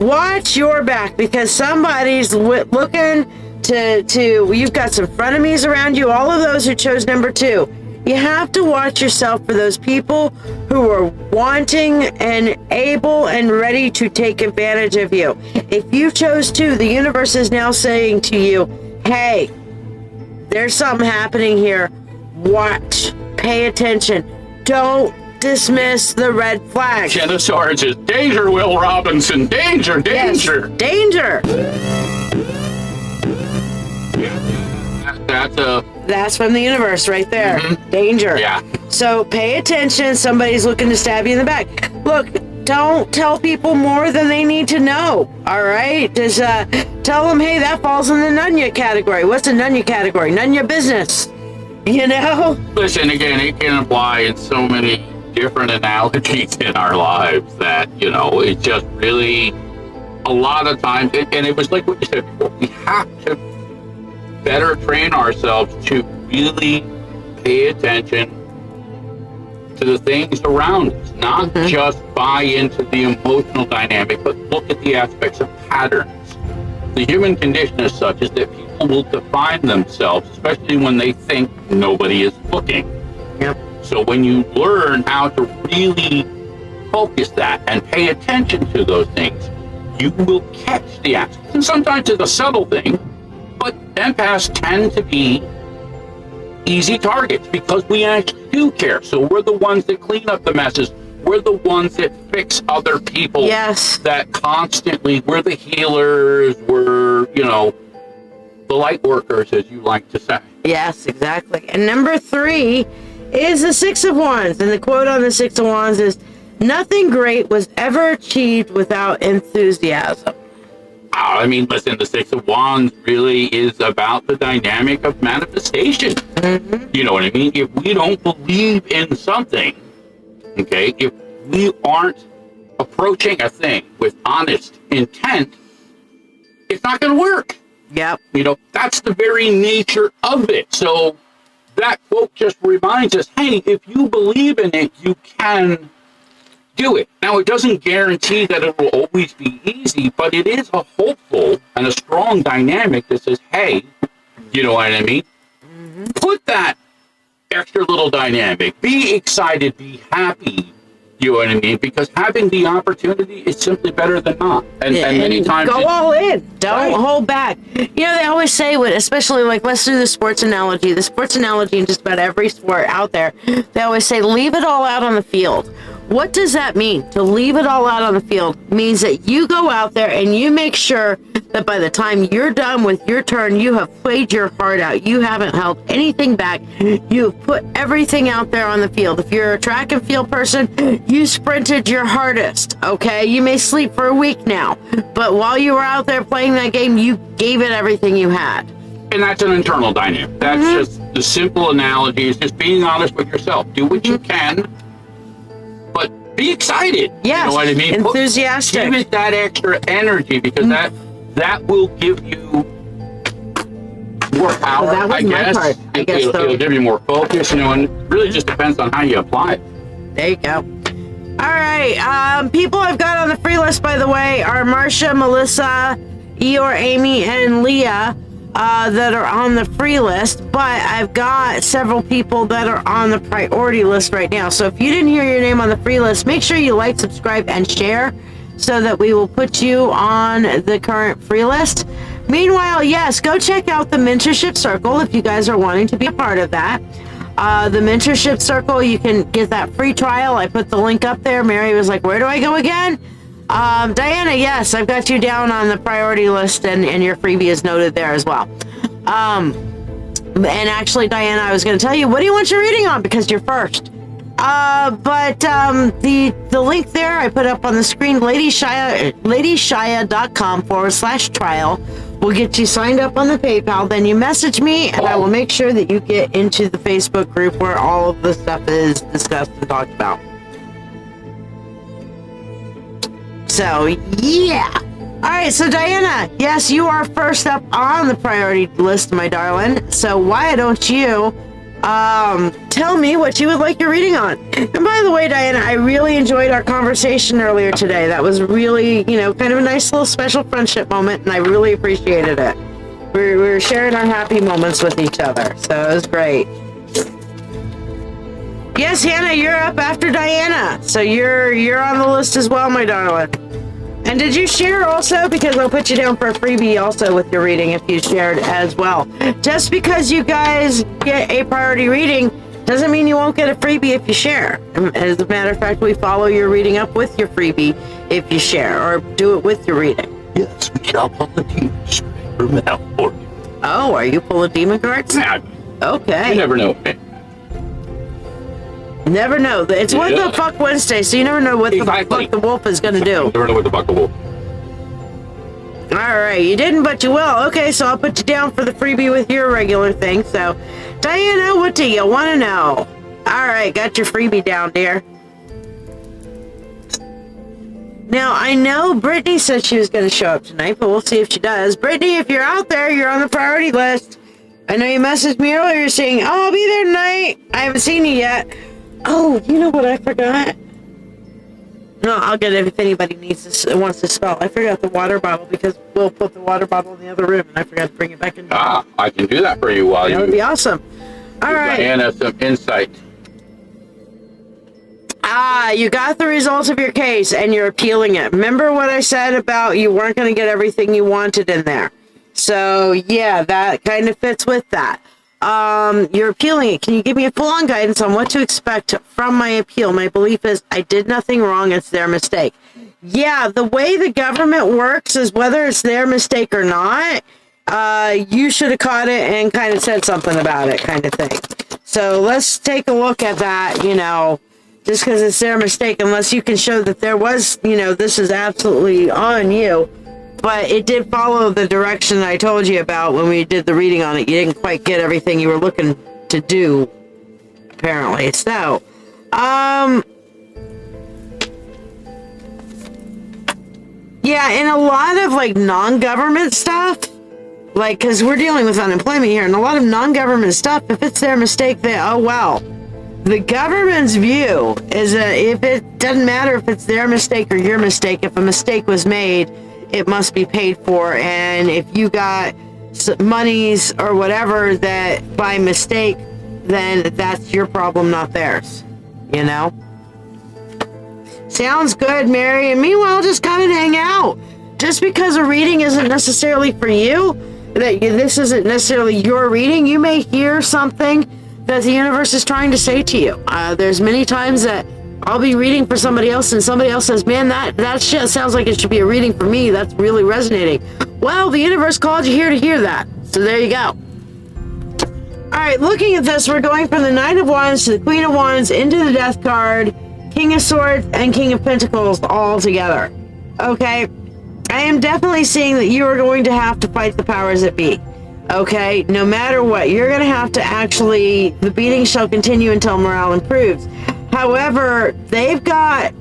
Watch your back, because somebody's looking to you've got some frenemies around you. All of those who chose number 2, you have to watch yourself for those people who are wanting and able and ready to take advantage of you. If you chose 2, the universe is now saying to you, hey, there's something happening here. Watch, pay attention, don't dismiss the red flag. 10 of Swords is danger, Will Robinson. Danger, danger. Yes, danger. That's from the universe right there. Danger. Yeah. So pay attention. Somebody's looking to stab you in the back. Look, don't tell people more than they need to know. All right? Just tell them, hey, that falls in the Nunya category. What's the Nunya category? None your business. You know? Listen, again, it can apply in so many different analogies in our lives that, you know, it's just really a lot of times, and it was like what you said before, we have to better train ourselves to really pay attention to the things around us, not just buy into the emotional dynamic, but look at the aspects of patterns. The human condition is such is that people will define themselves, especially when they think nobody is looking. Yep. So when you learn how to really focus that and pay attention to those things, you will catch the answers. And sometimes it's a subtle thing, but empaths tend to be easy targets because we actually do care. So we're the ones that clean up the messes. We're the ones that fix other people. Yes. That constantly, we're the healers. We're, the light workers, as you like to say. Yes, exactly. And number 3 is the Six of Wands. And the quote on the Six of Wands is, "Nothing great was ever achieved without enthusiasm." I mean, listen, the Six of Wands really is about the dynamic of manifestation. Mm-hmm. You know what I mean? If we don't believe in something, okay, if we aren't approaching a thing with honest intent, it's not going to work. Yep. That's the very nature of it. So that quote just reminds us, hey, if you believe in it, you can do it. Now, it doesn't guarantee that it will always be easy, but it is a hopeful and a strong dynamic that says, hey, you know what I mean? Mm-hmm. Put that extra little dynamic. Be excited, be happy, you know what I mean? Because having the opportunity is simply better than not. And many times... Go all in. Don't hold back. They always say, especially let's do the sports analogy. The sports analogy in just about every sport out there, they always say, leave it all out on the field. What does that mean? To leave it all out on the field means that you go out there and you make sure that by the time you're done with your turn, you have played your heart out. You haven't held anything back. You've put everything out there on the field. If you're a track and field person, you sprinted your hardest, okay? You may sleep for a week now, but while you were out there playing that game, you gave it everything you had. And that's an internal dynamic. That's just the simple analogy is just being honest with yourself. Do what you can. But be excited. Yes, you know what I mean? enthusiastic. Give it that extra energy because that will give you more power, that was I guess. My part. I guess it'll give you more focus, and it really just depends on how you apply it. There you go. All right. People I've got on the free list, by the way, are Marcia, Melissa, Eeyore, Amy, and Leah. That are on the free list, but I've got several people that are on the priority list right now. So if you didn't hear your name on the free list, make sure you like, subscribe, and share so that we will put you on the current free list. Meanwhile, yes, go check out the Mentorship Circle if you guys are wanting to be a part of that. The Mentorship Circle, you can get that free trial. I put the link up there. Mary was like, where do I go again? Diana, yes, I've got you down on the priority list and your freebie is noted there as well. And actually, Diana, I was going to tell you, what do you want your reading on? Because you're first. But the link there I put up on the screen, LadyShiya.com/trial will get you signed up on the PayPal. Then you message me and I will make sure that you get into the Facebook group where all of the stuff is discussed and talked about. So, yeah. All right, so Diana, yes, you are first up on the priority list, my darling. So why don't you tell me what you would like your reading on? And by the way, Diana, I really enjoyed our conversation earlier today. That was really, kind of a nice little special friendship moment, and I really appreciated it. We were sharing our happy moments with each other, so it was great. Yes, Hannah, you're up after Diana. So you're on the list as well, my darling. And did you share also? Because I'll put you down for a freebie also with your reading if you shared as well. Just because you guys get a priority reading doesn't mean you won't get a freebie if you share. As a matter of fact, we follow your reading up with your freebie if you share or do it with your reading. Yes, we shall pull the demons out for you. Oh, are you pulling demon cards? Yeah. Okay. You never know. Never know. It's What the Fuck Wednesday, so you never know what the fuck the wolf is going to do. You never know what the fuck the wolf. All right, you didn't, but you will. Okay, so I'll put you down for the freebie with your regular thing. So, Diana, what do you want to know? All right, got your freebie down, dear. Now, I know Brittany said she was going to show up tonight, but we'll see if she does. Brittany, if you're out there, you're on the priority list. I know you messaged me earlier saying, oh, I'll be there tonight. I haven't seen you yet. Oh, you know what I forgot? No, I'll get it if anybody wants to spell. I forgot the water bottle because we'll put the water bottle in the other room, and I forgot to bring it back in. I can do that for you while That would be awesome. All right. Diana, some insight. You got the results of your case and you're appealing it. Remember what I said about you weren't going to get everything you wanted in there. So, yeah, that kind of fits with that. You're appealing it. Can you give me a full-on guidance on what to expect from my appeal? My belief is I did nothing wrong. It's their mistake. Yeah, the way the government works is whether it's their mistake or not, you should have caught it and kind of said something about it kind of thing. So let's take a look at that, just because it's their mistake, unless you can show that there was, this is absolutely on you. But it did follow the direction I told you about when we did the reading on it. You didn't quite get everything you were looking to do, apparently. So, yeah, and a lot of, non-government stuff, because we're dealing with unemployment here, and a lot of non-government stuff, if it's their mistake, oh, well. The government's view is that if it doesn't matter if it's their mistake or your mistake, if a mistake was made, it must be paid for, and if you got monies or whatever that by mistake, then that's your problem, not theirs. Sounds good, Mary. And meanwhile, just come and hang out. Just because a reading isn't necessarily for you, this isn't necessarily your reading, you may hear something that the universe is trying to say to you. There's many times that I'll be reading for somebody else and somebody else says, man, that shit sounds like it should be a reading for me. That's really resonating. Well, the universe called you here to hear that. So there you go. All right, looking at this, we're going from the Knight of Wands to the Queen of Wands into the Death card, King of Swords, and King of Pentacles all together. Okay, I am definitely seeing that you are going to have to fight the powers that be. Okay, no matter what, you're going to have to the beating shall continue until morale improves. However, they've got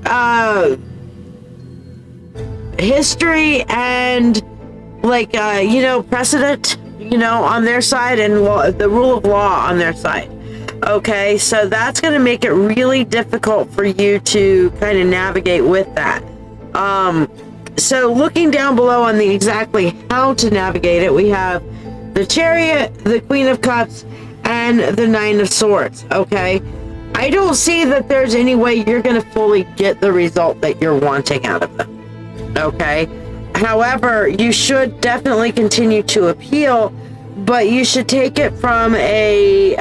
history and precedent, on their side, and the rule of law on their side. Okay, so that's going to make it really difficult for you to kind of navigate with that. So looking down below on exactly how to navigate it, we have the Chariot, the Queen of Cups, and the Nine of Swords. Okay, I don't see that there's any way you're going to fully get the result that you're wanting out of them. Okay, however, you should definitely continue to appeal, but you should take it from a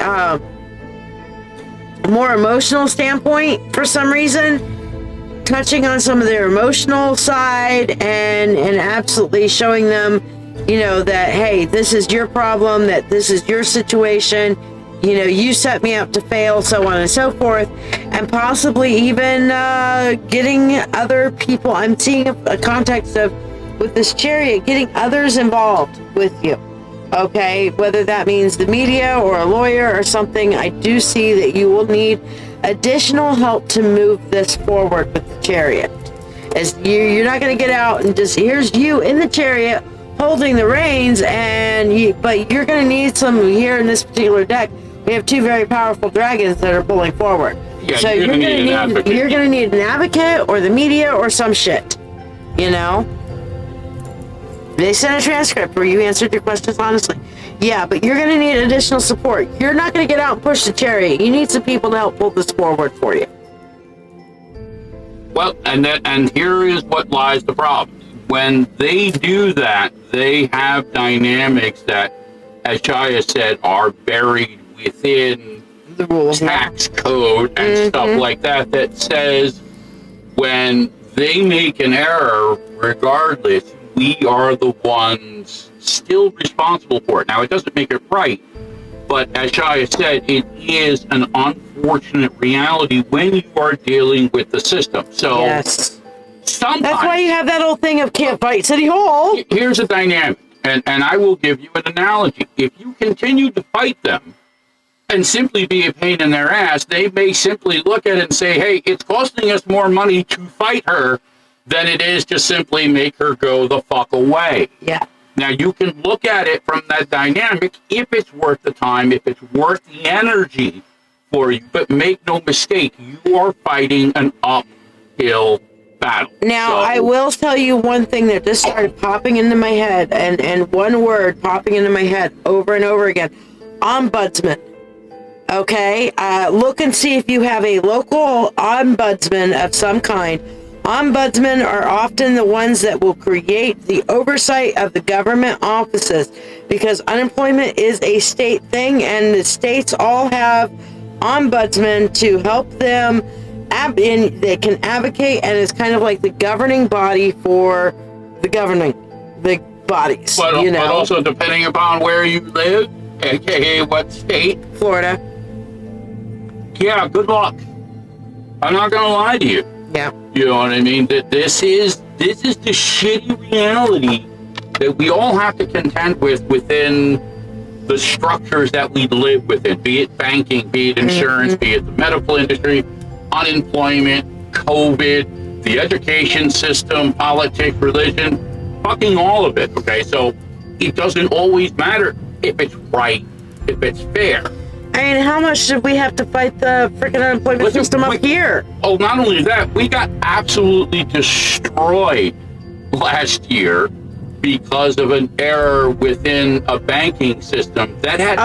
more emotional standpoint for some reason, touching on some of their emotional side and absolutely showing them, that, hey, this is your problem, that this is your situation, you set me up to fail, so on and so forth, and possibly even getting other people. I'm seeing a context of, with this Chariot, getting others involved with you. Okay, whether that means the media or a lawyer or something, I do see that you will need additional help to move this forward with the Chariot. As you're not going to get out and just, here's you in the Chariot holding the reins, but you're going to need some. Here in this particular deck, we have two very powerful dragons that are pulling forward. Yeah, so you're going to need an advocate or the media or some shit. They sent a transcript where you answered your questions honestly. Yeah, but you're going to need additional support. You're not going to get out and push the Chariot. You need some people to help pull this forward for you. Well, and here is what lies the problem. When they do that, they have dynamics that, as Shiya said, are buried within the rules, tax code and stuff like that, that says when they make an error, regardless, we are the ones still responsible for it. Now, it doesn't make it right, but as Shiya said, it is an unfortunate reality when you are dealing with the system. So, yes. Sometimes, that's why you have that old thing of can't fight City Hall. Here's a dynamic, and I will give you an analogy. If you continue to fight them and simply be a pain in their ass, they may simply look at it and say, hey, it's costing us more money to fight her than it is to simply make her go the fuck away. Yeah. Now, you can look at it from that dynamic, if it's worth the time, if it's worth the energy for you, but make no mistake, you are fighting an uphill battle. Now, so, I will tell you one thing that just started popping into my head, and one word popping into my head over and over again. Ombudsman. Okay, look and see if you have a local ombudsman of some kind. Ombudsmen are often the ones that will create the oversight of the government offices, because unemployment is a state thing, and the states all have ombudsmen to help them. They can advocate, and it's kind of like the governing body for the bodies. But also depending upon where you live, aka what state. Florida. Yeah, good luck. I'm not gonna lie to you. Yeah. You know what I mean? That this is the shitty reality that we all have to contend with within the structures that we live within, be it banking, be it insurance, be it the medical industry, unemployment, COVID, the education system, politics, religion, fucking all of it, okay? So it doesn't always matter if it's right, if it's fair. I mean, how much did we have to fight the freaking unemployment system up here? Oh, not only that, we got absolutely destroyed last year because of an error within a banking system that had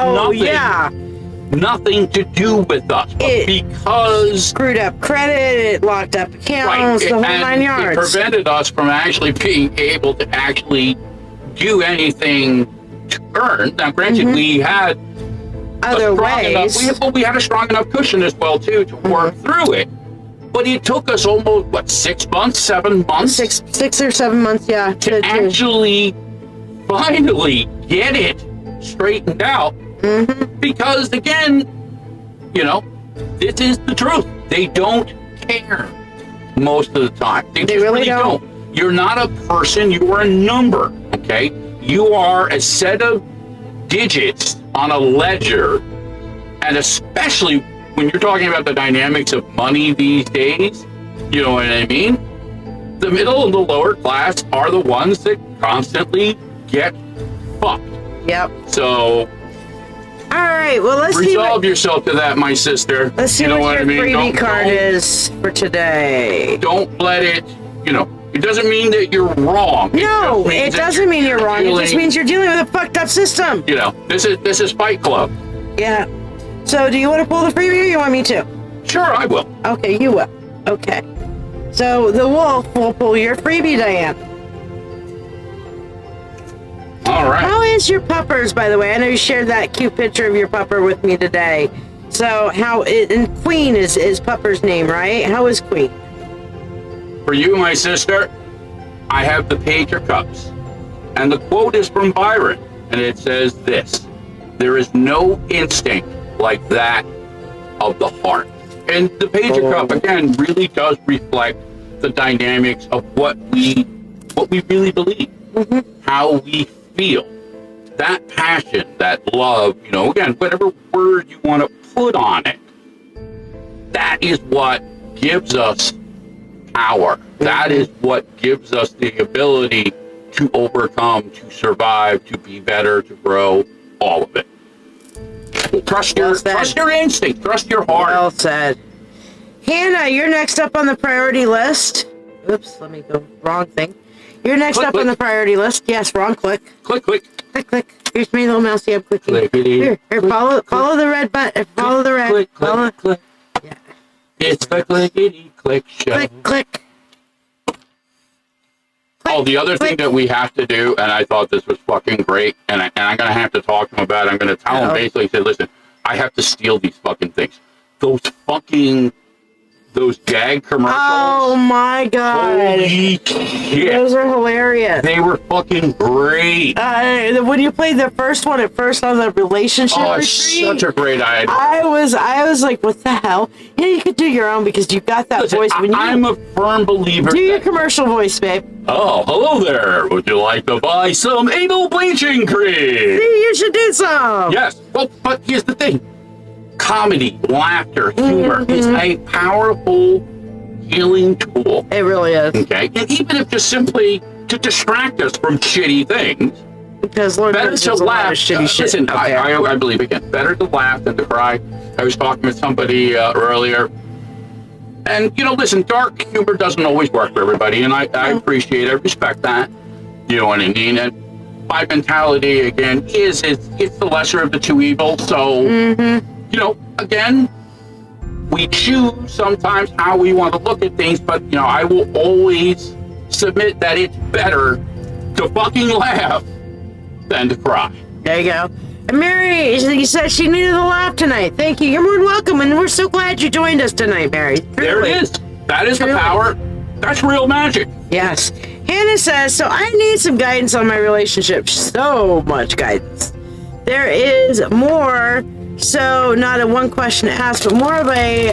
nothing to do with us, but because screwed up credit, it locked up accounts, the whole 9 yards. It prevented us from actually being able to actually do anything to earn. Now, granted, we had other ways. We had a strong enough cushion as well too to work through it. But it took us almost 6 months, 7 months, six or 7 months, yeah, to actually finally get it straightened out. Because again, this is the truth. They don't care most of the time. They just really don't. You're not a person. You are a number. Okay, you are a set of digits on a ledger, and especially when you're talking about the dynamics of money these days, you know what I mean? The middle and the lower class are the ones that constantly get fucked. Yep. So, all right, well, let's resolve yourself to that, my sister. Let's see what your freebie card is for today. Don't let it, it doesn't mean that you're wrong. No, it doesn't mean you're wrong. It just means you're dealing with a fucked up system. This is Fight Club. Yeah. So, do you want to pull the freebie, or you want me to? Sure, I will. Okay, you will. Okay. So, the wolf will pull your freebie, Diane. All right. How is your puppers, by the way? I know you shared that cute picture of your pupper with me today. So, and Queen is pupper's name, right? How is Queen? For you, my sister, I have the Page of Cups. And the quote is from Byron. And it says this: there is no instinct like that of the heart. And the Page of Cups, again, really does reflect the dynamics of what we really believe, how we feel. That passion, that love, again, whatever word you want to put on it, that is what gives us power. That is what gives us the ability to overcome, to survive, to be better, to grow, all of it. Trust your instinct, trust your heart. Well said. Hannah, you're next up on the priority list. Oops, let me go. Wrong thing. You're next up on the priority list. Yes, wrong click. Click, click. Click, click. Here's my little mousey. I'm clicking. Here, follow the red button. Follow the red. Click, click, click. Yeah. It's the clickety click show. Click, click. Oh, the other thing that we have to do, and I thought this was fucking great, and I'm going to have to talk to him about it. I'm going to tell him basically, say, listen, I have to steal these fucking things. Those gag commercials. Oh my god. Holy shit. Those are hilarious. They were fucking great. When you played the first one at first on the relationship retreat, such a great idea. I was like, what the hell? You could do your own because you got that voice. I'm a firm believer. Do your commercial voice, babe. Oh, hello there. Would you like to buy some anal bleaching cream? See, you should do some. Yes. Well, but here's the thing. Comedy, laughter, humor is a powerful healing tool. It really is. Okay? And even if just simply to distract us from shitty things, because Lord better knows to there's a lot laugh. of shitty shit Listen, out there. I believe again, better to laugh than to cry. I was talking with somebody earlier, and listen, dark humor doesn't always work for everybody, and I appreciate, I respect that. You know what I mean? And my mentality again is it's the lesser of the two evils. So again, we choose sometimes how we want to look at things, but, I will always submit that it's better to fucking laugh than to cry. There you go. And Mary, you said she needed a laugh tonight. Thank you. You're more than welcome, and we're so glad you joined us tonight, Mary. Truly. There it is. That is the power. That's real magic. Yes. Hannah says, so I need some guidance on my relationship. So much guidance. There is more, so not a one question asked, but more of a,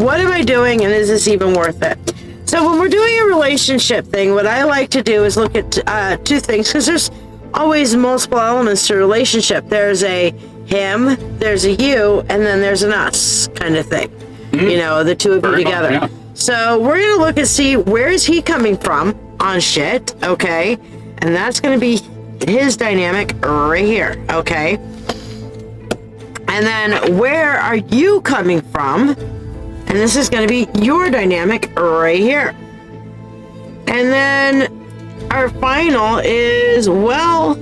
what am I doing, and is this even worth it? So when we're doing a relationship thing, what I like to do is look at two things, because there's always multiple elements to a relationship. There's a him, there's a you, and then there's an us kind of thing. Mm-hmm. The two of you together. Much, yeah. So we're going to look and see where is he coming from on shit, okay? And that's going to be his dynamic right here, okay? And then where are you coming from? And this is going to be your dynamic right here. And then our final is, well,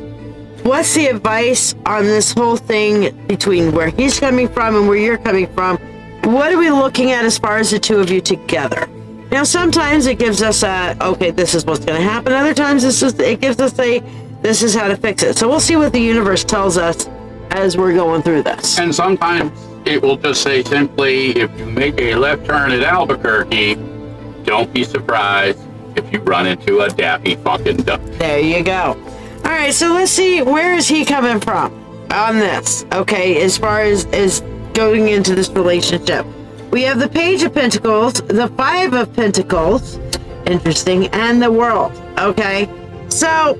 what's the advice on this whole thing between where he's coming from and where you're coming from? What are we looking at as far as the two of you together? Now, sometimes it gives us okay, this is what's going to happen. Other times it gives us this is how to fix it. So we'll see what the universe tells us as we're going through this. And sometimes it will just say simply, if you make a left turn at Albuquerque, don't be surprised if you run into a daffy fucking duck. There you go. All right, so let's see, where is he coming from on this? Okay, as far as going into this relationship. We have the Page of Pentacles, the Five of Pentacles, interesting, and the World, okay? So,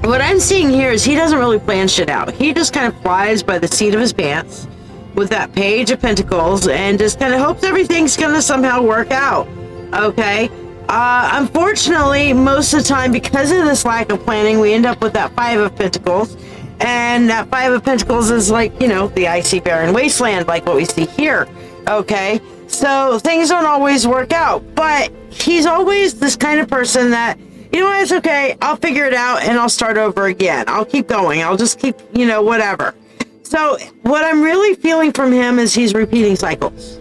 what I'm seeing here is he doesn't really plan shit out. He just kind of flies by the seat of his pants with that Page of Pentacles and just kind of hopes everything's going to somehow work out, okay? Unfortunately, most of the time, because of this lack of planning, we end up with that Five of Pentacles. And that Five of Pentacles is like, the icy barren wasteland, like what we see here. Okay? So things don't always work out. But he's always this kind of person that, what, it's okay. I'll figure it out and I'll start over again. I'll keep going. I'll just keep, whatever. So what I'm really feeling from him is he's repeating cycles.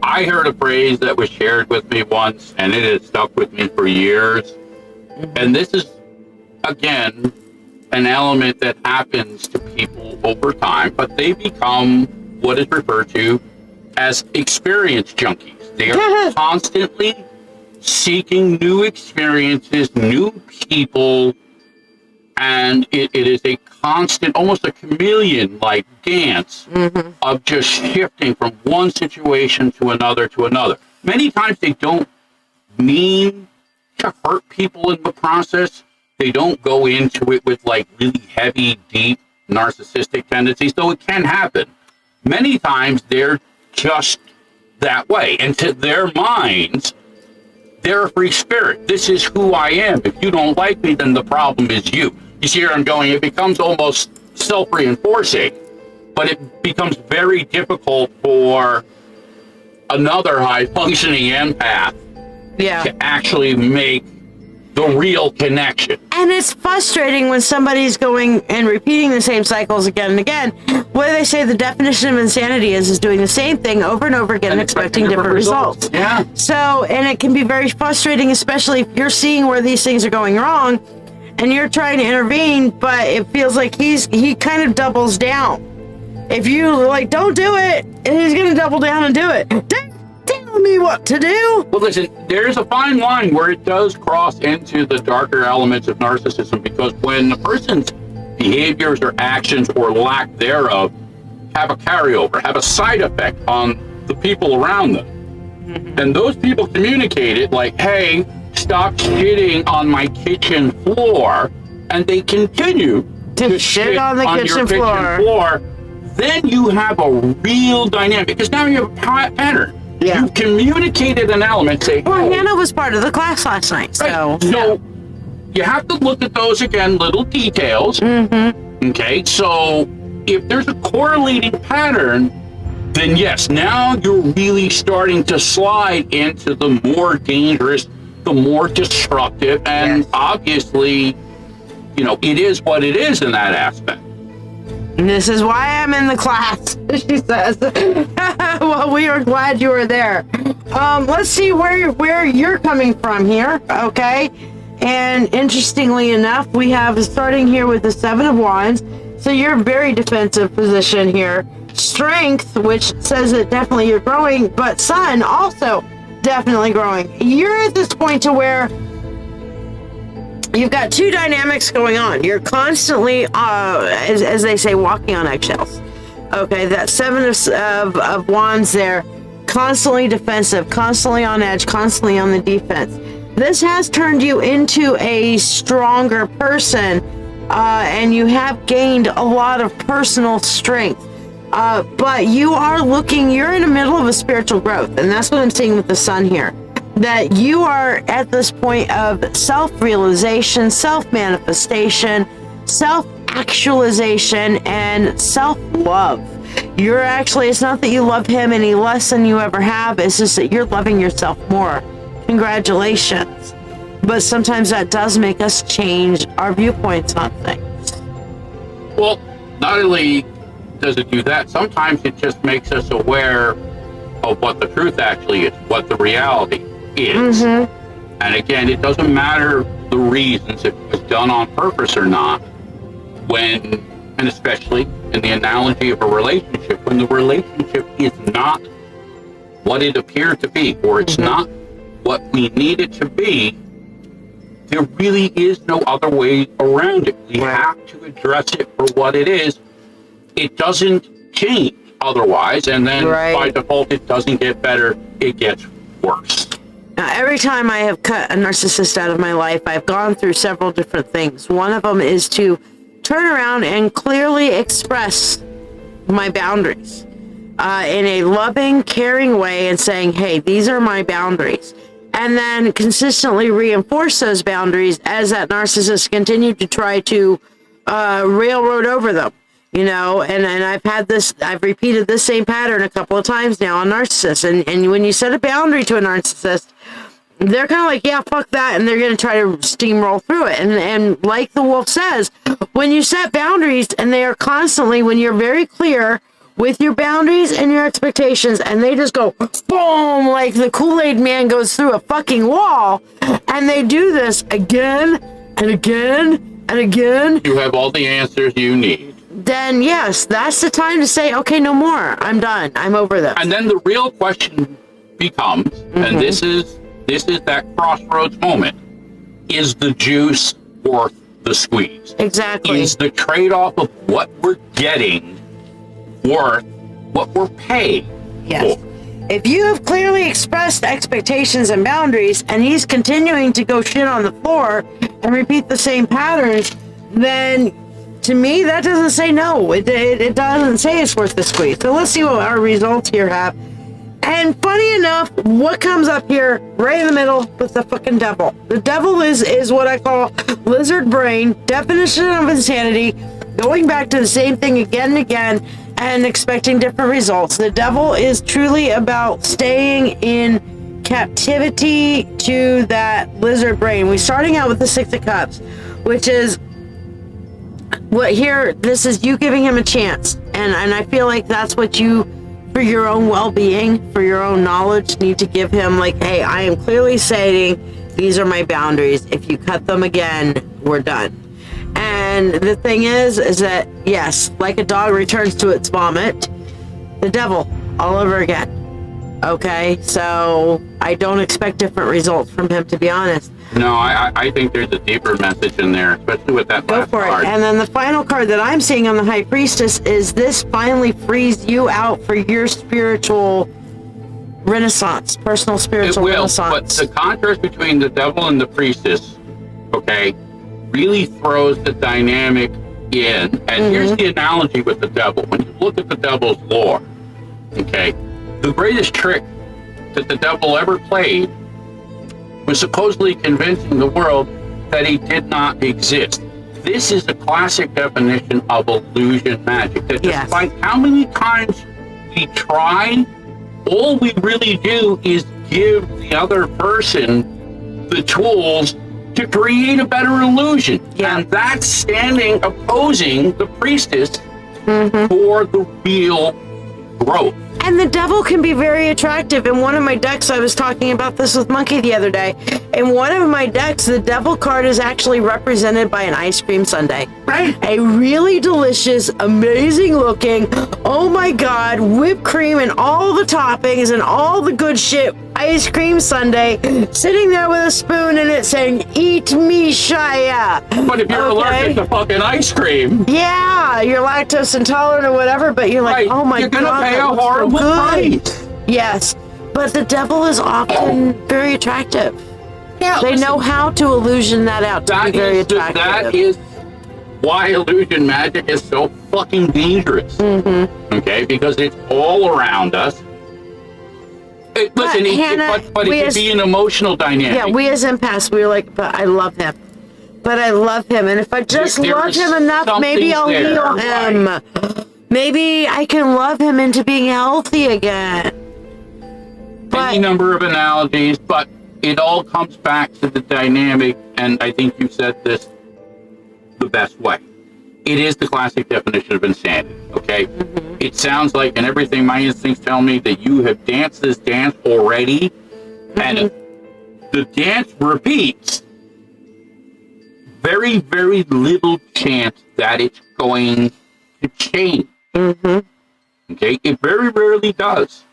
I heard a phrase that was shared with me once, and it has stuck with me for years. Mm-hmm. And this is, again, an element that happens to people over time, but they become what is referred to as experience junkies. They are constantly seeking new experiences, new people, and it is a constant, almost a chameleon-like dance of just shifting from one situation to another to another. Many times they don't mean to hurt people in the process. They don't go into it with like really heavy, deep, narcissistic tendencies, though it can happen. Many times they're just that way. And to their minds, they're a free spirit. This is who I am. If you don't like me, then the problem is you. You see where I'm going? It becomes almost self-reinforcing, but it becomes very difficult for another high-functioning empath to actually make the real connection. And it's frustrating when somebody's going and repeating the same cycles again and again. What do they say the definition of insanity is doing the same thing over and over again and expecting different results. Yeah. So, and it can be very frustrating, especially if you're seeing where these things are going wrong and you're trying to intervene, but it feels like he kind of doubles down. If you don't do it, he's going to double down and do it. Tell me what to do. Well, listen, there's a fine line where it does cross into the darker elements of narcissism, because when a person's behaviors or actions or lack thereof have a carryover, have a side effect on the people around them, and those people communicate it like, hey, stop shitting on my kitchen floor, and they continue to shit on the kitchen floor, then you have a real dynamic, because now you have a pattern. Yeah. You've communicated an element, say, well, Hannah was part of the class last night, so... Right. So, you have to look at those, again, little details. Okay, so if there's a correlating pattern, then yes, now you're really starting to slide into the more dangerous, the more destructive, and obviously, it is what it is in that aspect. And this is why I'm in the class, she says. Well, we are glad you were there. Let's see where you're coming from here, okay? And interestingly enough, we have starting here with the Seven of Wands. So you're a very defensive position here. Strength, which says that definitely you're growing, but Sun also definitely growing. You're at this point to where you've got two dynamics going on. You're constantly, as they say, walking on eggshells. Okay, that Seven of Wands there, constantly defensive, constantly on edge, constantly on the defense. This has turned you into a stronger person, and you have gained a lot of personal strength. But you're in the middle of a spiritual growth, and that's what I'm seeing with the Sun here. That you are at this point of self-realization, self-manifestation, self-actualization, and self-love. It's not that you love him any less than you ever have, it's just that you're loving yourself more. Congratulations. But sometimes that does make us change our viewpoints on things. Well, not only does it do that, sometimes it just makes us aware of what the truth actually is, what the reality is. Mm-hmm. And again, it doesn't matter the reasons, if it was done on purpose or not, and especially in the analogy of a relationship, when the relationship is not what it appeared to be, or it's not what we need it to be, there really is no other way around it. We have to address it for what it is. It doesn't change otherwise, and then by default, it doesn't get better, it gets worse. Now, every time I have cut a narcissist out of my life, I've gone through several different things. One of them is to turn around and clearly express my boundaries in a loving, caring way, and saying, hey, these are my boundaries. And then consistently reinforce those boundaries as that narcissist continued to try to railroad over them. You know, and I've repeated this same pattern a couple of times now on narcissists. And when you set a boundary to a narcissist, they're kind of like, yeah, fuck that. And they're going to try to steamroll through it. And like the wolf says, when you set boundaries, and they are constantly, when you're very clear with your boundaries and your expectations, and they just go boom, like the Kool-Aid man goes through a fucking wall, and they do this again and again and again. You have all the answers you need. Then yes, that's the time to say, okay, no more. I'm done. I'm over this. And then the real question becomes, and this is that crossroads moment, is the juice worth the squeeze? Exactly. Is the trade-off of what we're getting worth what we're paying for? If you have clearly expressed expectations and boundaries, and he's continuing to go shit on the floor and repeat the same patterns, then to me, that doesn't say no. It doesn't say it's worth the squeeze. So let's see what our results here have. And funny enough, what comes up here right in the middle with the fucking devil. The devil is what I call lizard brain, definition of insanity, going back to the same thing again and again and expecting different results. The devil is truly about staying in captivity to that lizard brain. We're starting out with the Six of Cups, which is what here, this is you giving him a chance. And I feel like that's what you, for your own well-being, for your own knowledge, need to give him, like, hey, I am clearly stating these are my boundaries. If you cut them again, we're done. And the thing is that, yes, like a dog returns to its vomit, the devil all over again. Okay, so I don't expect different results from him, to be honest. No, I think there's a deeper message in there, especially with that last card. And then the final card that I'm seeing on the High Priestess is this finally frees you out for your spiritual renaissance, personal spiritual renaissance. But the contrast between the devil and the priestess, okay, really throws the dynamic in. And here's the analogy with the devil. When you look at the devil's lore, okay, the greatest trick that the devil ever played was supposedly convincing the world that he did not exist. This is a classic definition of illusion magic. That despite how many times we try, all we really do is give the other person the tools to create a better illusion. And that's standing opposing the priestess for the real growth. And the devil can be very attractive. In one of my decks, I was talking about this with Monkey the other day. In one of my decks, the devil card is actually represented by an ice cream sundae. Right. A really delicious, amazing looking, oh my God, whipped cream and all the toppings and all the good shit ice cream sundae, sitting there with a spoon in it saying, "Eat me, Shiya." But if you're allergic to fucking ice cream, yeah, you're lactose intolerant or whatever, but you're like, oh my God, you're gonna pay a horrible price. Yes, but the devil is often very attractive. Yeah, they know how to illusion that out to be very attractive. That is why illusion magic is so fucking dangerous. Okay, because it's all around us. But it could be an emotional dynamic. Yeah, we as empaths, we were like, but I love him. But I love him. And if I just love him enough, maybe I'll heal him. Right. Maybe I can love him into being healthy again. Any number of analogies, but it all comes back to the dynamic, and I think you said this the best way. It is the classic definition of insanity, okay? It sounds like, and everything my instincts tell me, that you have danced this dance already, and if the dance repeats, very, very little chance that it's going to change. Okay? It very rarely does.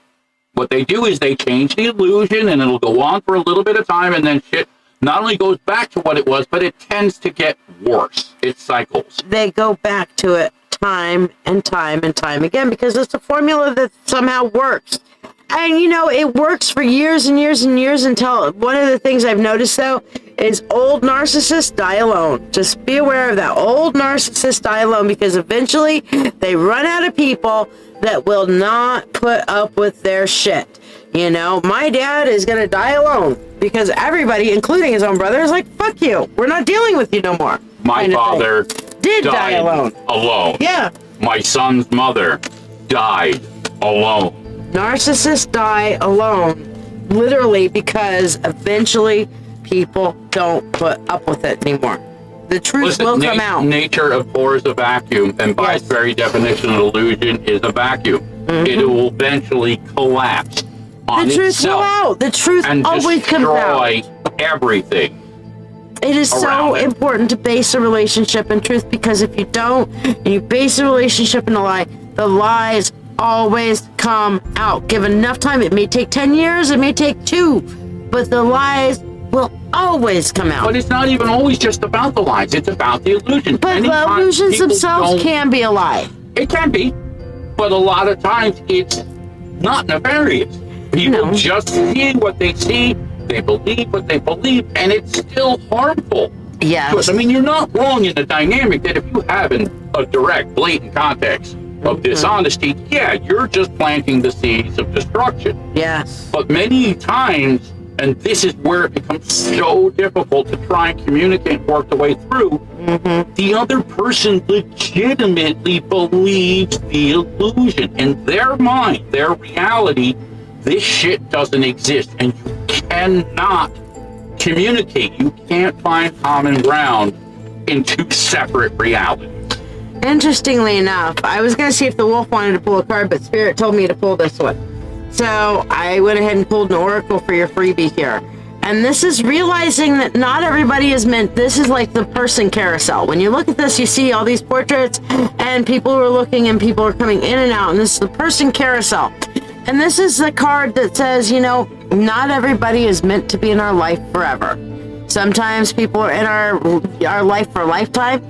What they do is they change the illusion, and it'll go on for a little bit of time, and then shit not only goes back to what it was, but it tends to get worse. It cycles. They go back to it time and time and time again because it's a formula that somehow works. And, you know, it works for years and years and years until one of the things I've noticed, though, is old narcissists die alone. Just be aware of that. Old narcissists die alone because eventually they run out of people that will not put up with their shit. You know, my dad is going to die alone because everybody, including his own brother, is like, fuck you. We're not dealing with you no more. My father did die alone. Yeah. My son's mother died alone. Narcissists die alone, literally, because eventually people don't put up with it anymore. The truth will come out. Nature abhors a vacuum, and by its very definition, an illusion is a vacuum. It will eventually collapse on itself. The truth will out. The truth always comes out. And destroy everything. It is so important to base a relationship in truth, because if you don't, and you base a relationship in a lie, the lies always come out. Give enough time. It may take 10 years, it may take 2, but the lies will always come out. But it's not even always just about the lies. It's about the illusion. But the illusions themselves can be a lie. It can be, but a lot of times it's not nefarious. People just see what they see, they believe what they believe, and it's still harmful. Yes. I mean, you're not wrong in the dynamic that if you have a direct, blatant context of dishonesty, you're just planting the seeds of destruction. Yes. But many times, and this is where it becomes so difficult to try and communicate and work the way through, the other person legitimately believes the illusion. In their mind, their reality, this shit doesn't exist, and you cannot communicate. You can't find common ground in 2 separate realities. Interestingly enough, I was going to see if the wolf wanted to pull a card, but Spirit told me to pull this one. So I went ahead and pulled an oracle for your freebie here. And this is realizing that not everybody is meant. This is like the person carousel. When you look at this, you see all these portraits, and people are looking, and people are coming in and out, and this is the person carousel. And this is the card that says, you know, not everybody is meant to be in our life forever. Sometimes people are in our life for a lifetime.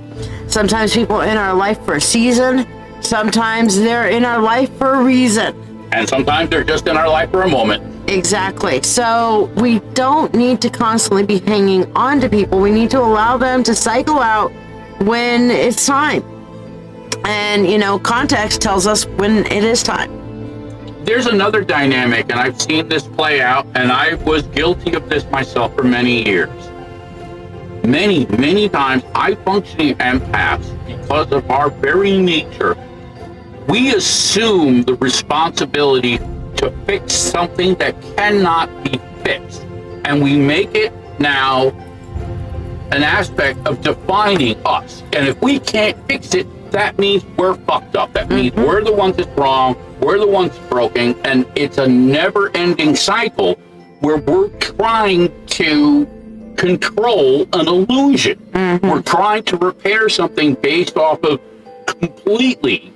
Sometimes people are in our life for a season. Sometimes they're in our life for a reason. And sometimes they're just in our life for a moment. Exactly. So we don't need to constantly be hanging on to people. We need to allow them to cycle out when it's time. And, you know, context tells us when it is time. There's another dynamic, and I've seen this play out, and I was guilty of this myself for many years. Many, many times, I functioning empaths, because of our very nature, we assume the responsibility to fix something that cannot be fixed. And we make it now an aspect of defining us. And if we can't fix it, that means we're fucked up. That means we're the ones that's wrong, we're the ones broken, and it's a never-ending cycle where we're trying to control an illusion. We're trying to repair something based off of completely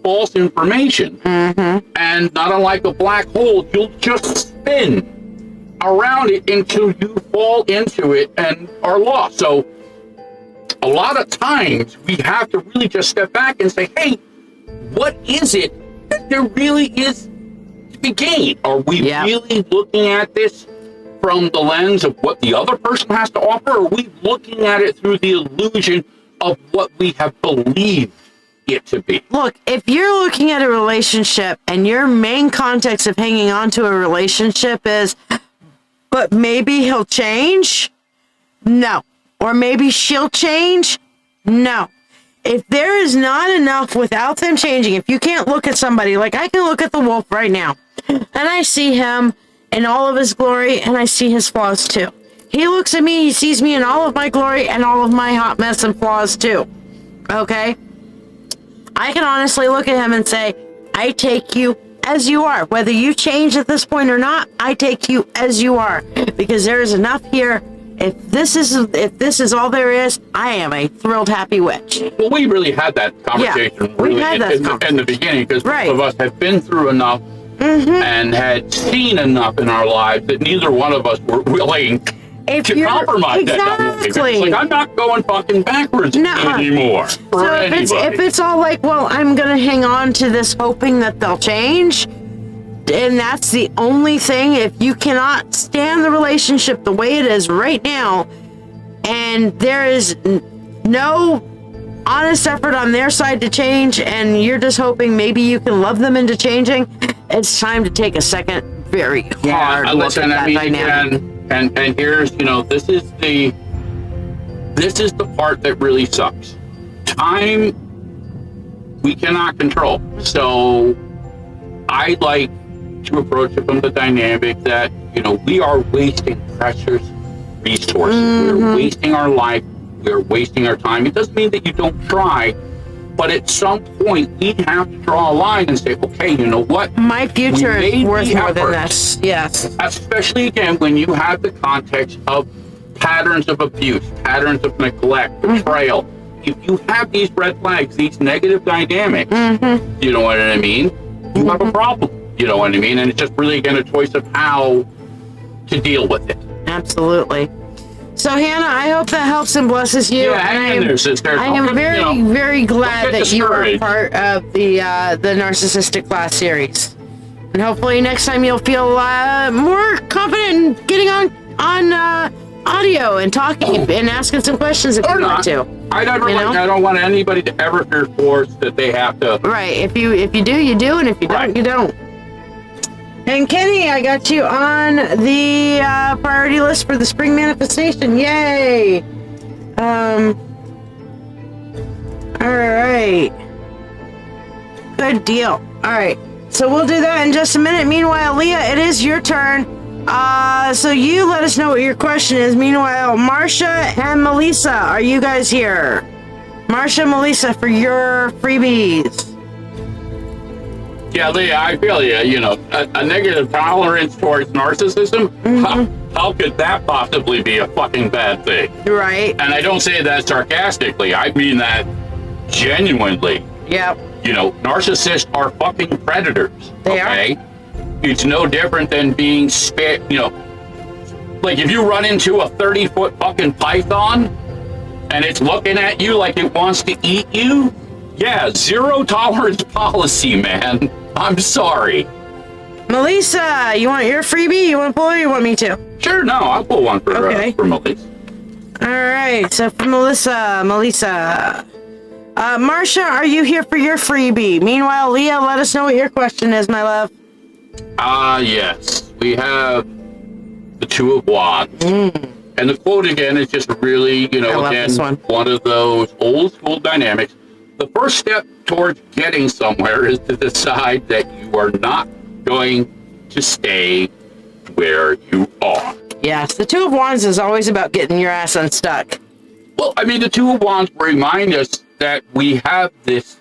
false information. And not unlike a black hole, you'll just spin around it until you fall into it and are lost. So a lot of times we have to really just step back and say, hey, what is it that there really is to be gained? Are we really looking at this from the lens of what the other person has to offer, or are we looking at it through the illusion of what we have believed it to be? Look, if you're looking at a relationship and your main context of hanging on to a relationship is, but maybe he'll change? No. Or maybe she'll change? No. If there is not enough without them changing, if you can't look at somebody, like I can look at the wolf right now, and I see him in all of his glory, and I see his flaws too. He looks at me, he sees me in all of my glory and all of my hot mess and flaws too. Okay? I can honestly look at him and say, I take you as you are. Whether you change at this point or not, I take you as you are. Because there is enough here. If this is all there is, I am a thrilled, happy witch. Well, we really had that conversation in the beginning, because both of us had been through enough and had seen enough in our lives that neither one of us were willing to compromise that. It's like, I'm not going fucking backwards anymore for anybody. If it's all like, well, I'm going to hang on to this hoping that they'll change, and that's the only thing. If you cannot stand the relationship the way it is right now, and there is no honest effort on their side to change, and you're just hoping maybe you can love them into changing, it's time to take a second, very hard look at that dynamic. And here's, this is the part that really sucks. Time we cannot control. So I like to approach it from the dynamic that, we are wasting precious resources. We're wasting our life. We're wasting our time. It doesn't mean that you don't try, but at some point we have to draw a line and say, okay, you know what? My future is worth more than this. Yes. Especially, again, when you have the context of patterns of abuse, patterns of neglect, betrayal. If you have these red flags, these negative dynamics, you know what I mean? You have a problem. You know what I mean? And it's just really, again, a choice of how to deal with it. Absolutely. So, Hannah, I hope that helps and blesses you. Yeah, hang in there, sister. I am very, very glad that you are part of the Narcissistic class series. And hopefully next time you'll feel more confident in getting on audio and talking and asking some questions if you want to. I don't want anybody to ever feel forced that they have to. Right. If you do, you do, and if you don't, you don't. And Kenny, I got you on the priority list for the spring manifestation. Yay! All right. Good deal. All right. So we'll do that in just a minute. Meanwhile, Leah, it is your turn. So you let us know what your question is. Meanwhile, Marsha and Melissa, are you guys here? Marsha and Melissa, for your freebies. Yeah, Leah, I feel you. A negative tolerance towards narcissism. How could that possibly be a fucking bad thing? Right. And I don't say that sarcastically. I mean that genuinely. Yep. Narcissists are fucking predators. They are. It's no different than being like if you run into a 30-foot fucking python and it's looking at you like it wants to eat you. Yeah, zero tolerance policy, man. I'm sorry. Melissa, you want your freebie? You want to pull it or you want me to? Sure, no, I'll pull one for Melissa. All right, so for Melissa. Marsha, are you here for your freebie? Meanwhile, Leah, let us know what your question is, my love. Yes. We have the Two of Wands. And the quote again is just really, one of those old school dynamics. The first step towards getting somewhere is to decide that you are not going to stay where you are. Yes, the Two of Wands is always about getting your ass unstuck. Well, I mean, the Two of Wands remind us that we have this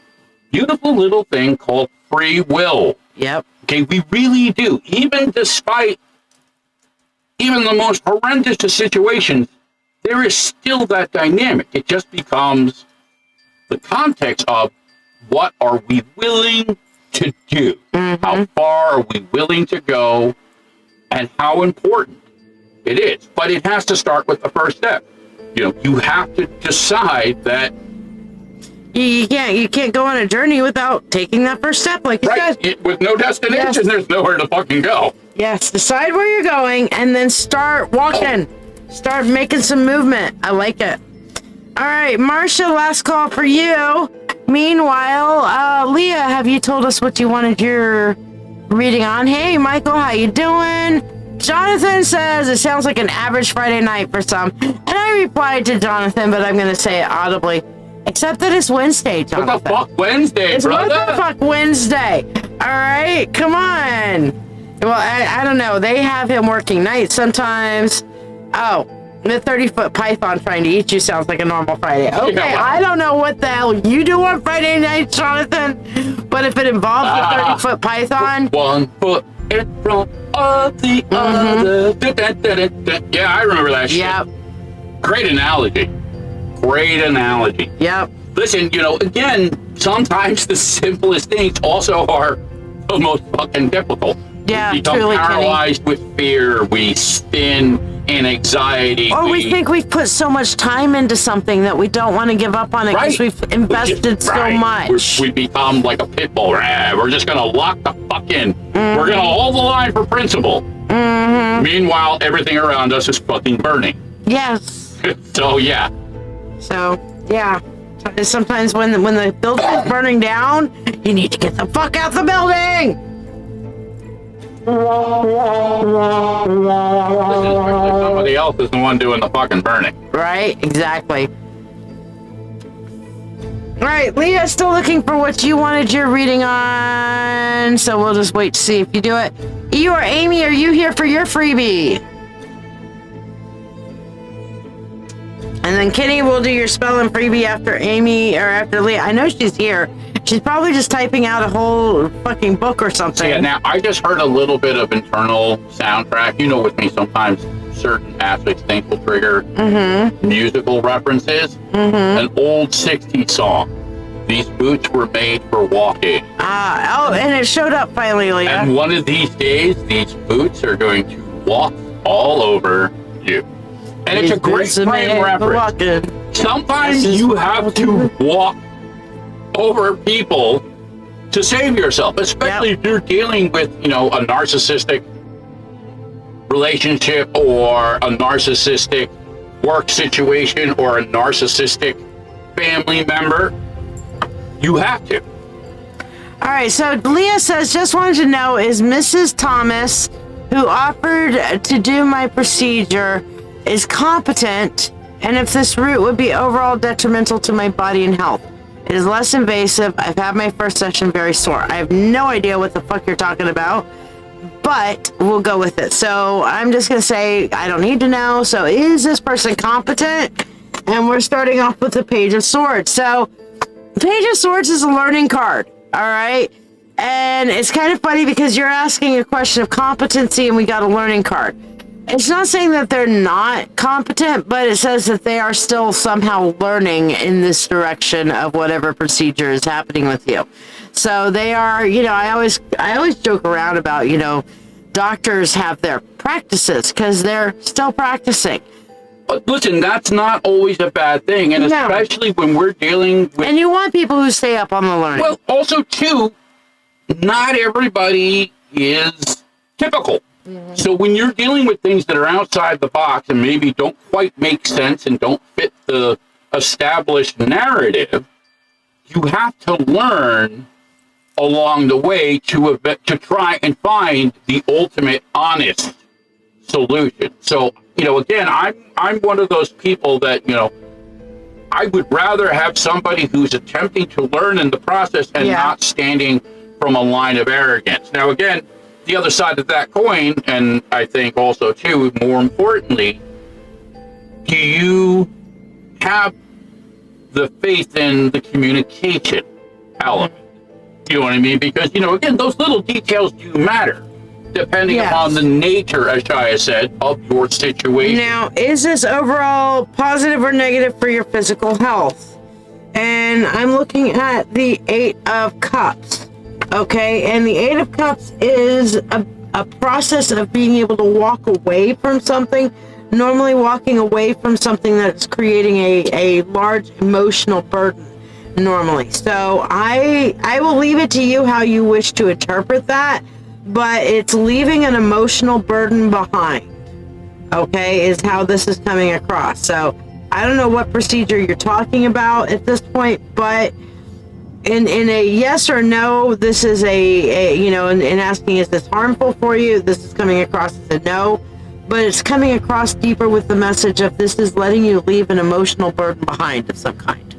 beautiful little thing called free will. Yep. Okay, we really do. Even despite even the most horrendous of situations, there is still that dynamic. It just becomes the context of what are we willing to do? Mm-hmm. How far are we willing to go? And how important it is. But it has to start with the first step. You know, you have to decide that you can't go on a journey without taking that first step, like you said. With no destination, yes. There's nowhere to fucking go. Yes, decide where you're going and then start walking. Start making some movement. I like it. All right, Marcia, last call for you. Meanwhile, Leah, have you told us what you wanted your reading on? Hey, Michael, how you doing? Jonathan says it sounds like an average Friday night for some. And I replied to Jonathan, but I'm going to say it audibly. Except that it's Wednesday, Jonathan. What the fuck Wednesday, it's brother? What the fuck Wednesday? All right, come on. Well, I don't know. They have him working nights sometimes. Oh, the 30-foot python trying to eat you sounds like a normal Friday. Okay, yeah, well, I don't know what the hell you do on Friday night, Jonathan. But if it involves a 30-foot python. 1 foot in front of the other. Yeah, I remember that shit. Yep. Great analogy. Great analogy. Yep. Listen, you know, again, sometimes the simplest things also are the most fucking difficult. Yeah, we become truly, paralyzed with fear. We spin in anxiety. Or we think we've put so much time into something that we don't want to give up on it because we've invested so much. We become like a pit bull. We're just going to lock the fuck in. Mm-hmm. We're going to hold the line for principle. Mm-hmm. Meanwhile, everything around us is fucking burning. Yes. So, yeah. So, yeah. Sometimes when the building is burning down, you need to get the fuck out the building. Listen, somebody else is the one doing the fucking burning. Right, exactly. All right, Leah's still looking for what you wanted your reading on, so we'll just wait to see if you do it. You or Amy, are you here for your freebie? And then Kenny will do your spell and freebie after Amy or after Leah. I know she's here. She's probably just typing out a whole fucking book or something. So yeah, now I just heard a little bit of internal soundtrack. You know, with me sometimes certain aspects things will trigger musical references. An old 60s song. These boots were made for walking. And it showed up finally, Leah. And one of these days, these boots are going to walk all over you. And it's a great frame reference. Sometimes you have to walk over people to save yourself, especially if you're dealing with, you know, a narcissistic relationship or a narcissistic work situation or a narcissistic family member. You have to. All right, so Leah says, just wanted to know, is Mrs. Thomas, who offered to do my procedure, is competent, and if this route would be overall detrimental to my body and health? It is less invasive. I've had my first session very sore. I have no idea what the fuck you're talking about, but we'll go with it. So I'm just going to say I don't need to know. So is this person competent? And we're starting off with the Page of Swords. So Page of Swords is a learning card, all right? And it's kind of funny because you're asking a question of competency and we got a learning card. It's not saying that they're not competent, but it says that they are still somehow learning in this direction of whatever procedure is happening with you. So they are, you know, I always joke around about, you know, doctors have their practices because they're still practicing. But listen, that's not always a bad thing, and especially when we're dealing with... And you want people who stay up on the learning. Well, also, too, not everybody is typical. So when you're dealing with things that are outside the box and maybe don't quite make sense and don't fit the established narrative, you have to learn along the way to try and find the ultimate honest solution. So, you know, again, I'm one of those people that, you know, I would rather have somebody who's attempting to learn in the process and not standing from a line of arrogance. Now, again, the other side of that coin, and I think also, too, more importantly, do you have the faith in the communication element. You know what I mean? Because, again, those little details do matter, depending upon the nature, as Shiya said, of your situation. Now, is this overall positive or negative for your physical health? And I'm looking at the 8 of Cups. Okay, and the 8 of Cups is a process of being able to walk away from something, normally walking away from something that's creating a large emotional burden normally. So I will leave it to you how you wish to interpret that, but it's leaving an emotional burden behind, okay, is how this is coming across. So I don't know what procedure you're talking about at this point, but in a yes or no, this is in asking, is this harmful for you? This is coming across as a no, but it's coming across deeper with the message of this is letting you leave an emotional burden behind of some kind.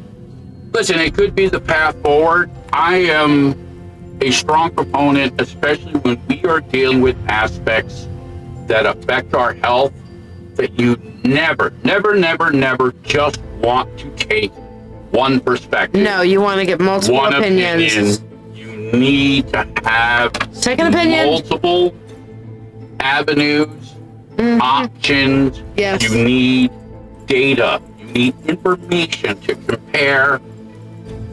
Listen, it could be the path forward. I am a strong proponent, especially when we are dealing with aspects that affect our health, that you never just want to take one perspective. No, you want to get multiple opinions. You need to have second opinion, multiple avenues, options. Yes. You need data. You need information to compare.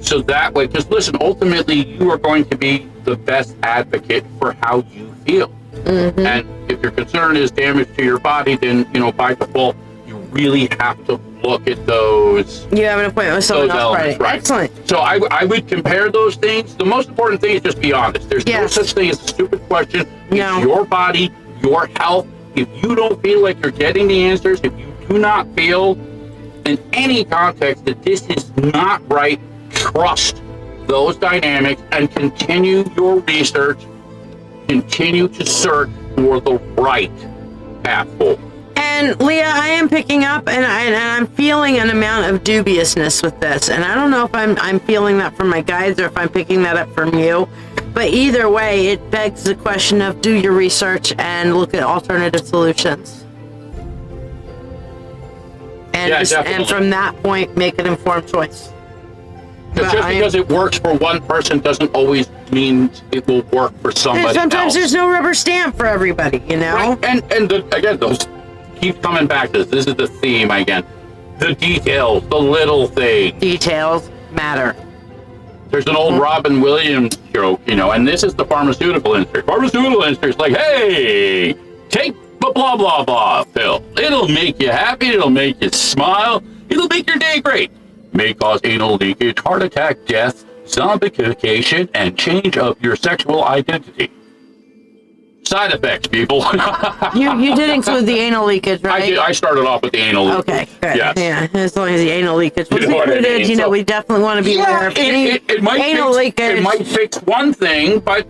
So that way, because listen, ultimately, you are going to be the best advocate for how you feel. And if your concern is damage to your body, then, by default, you really have to look at those. You have an appointment with someone else, right? Excellent. So I would compare those things. The most important thing is just be honest. There's no such thing as a stupid question. No. It's your body, your health. If you don't feel like you're getting the answers, if you do not feel in any context that this is not right, trust those dynamics and continue your research. Continue to search for the right path forward. And Leah, I am picking up, and I'm feeling an amount of dubiousness with this, and I don't know if I'm feeling that from my guides or if I'm picking that up from you. But either way, it begs the question of do your research and look at alternative solutions. And from that point, make an informed choice. Because just because it works for one person doesn't always mean it will work for somebody else. Sometimes there's no rubber stamp for everybody, Right. And again, those keep coming back to this. This is the theme again. The details, the little things. Details matter. There's an old Robin Williams joke, and this is the pharmaceutical industry. Pharmaceutical industry is like, hey, take the blah, blah, blah pill. It'll make you happy. It'll make you smile. It'll make your day great. May cause anal leakage, heart attack, death, zombification, and change of your sexual identity. Side effects, people. You did include the anal leakage, right? I started off with the anal leakage. Okay, good. Yes. Yeah, as long as the anal leakage was included, we definitely want to be aware of any anal leakage. It might fix one thing, but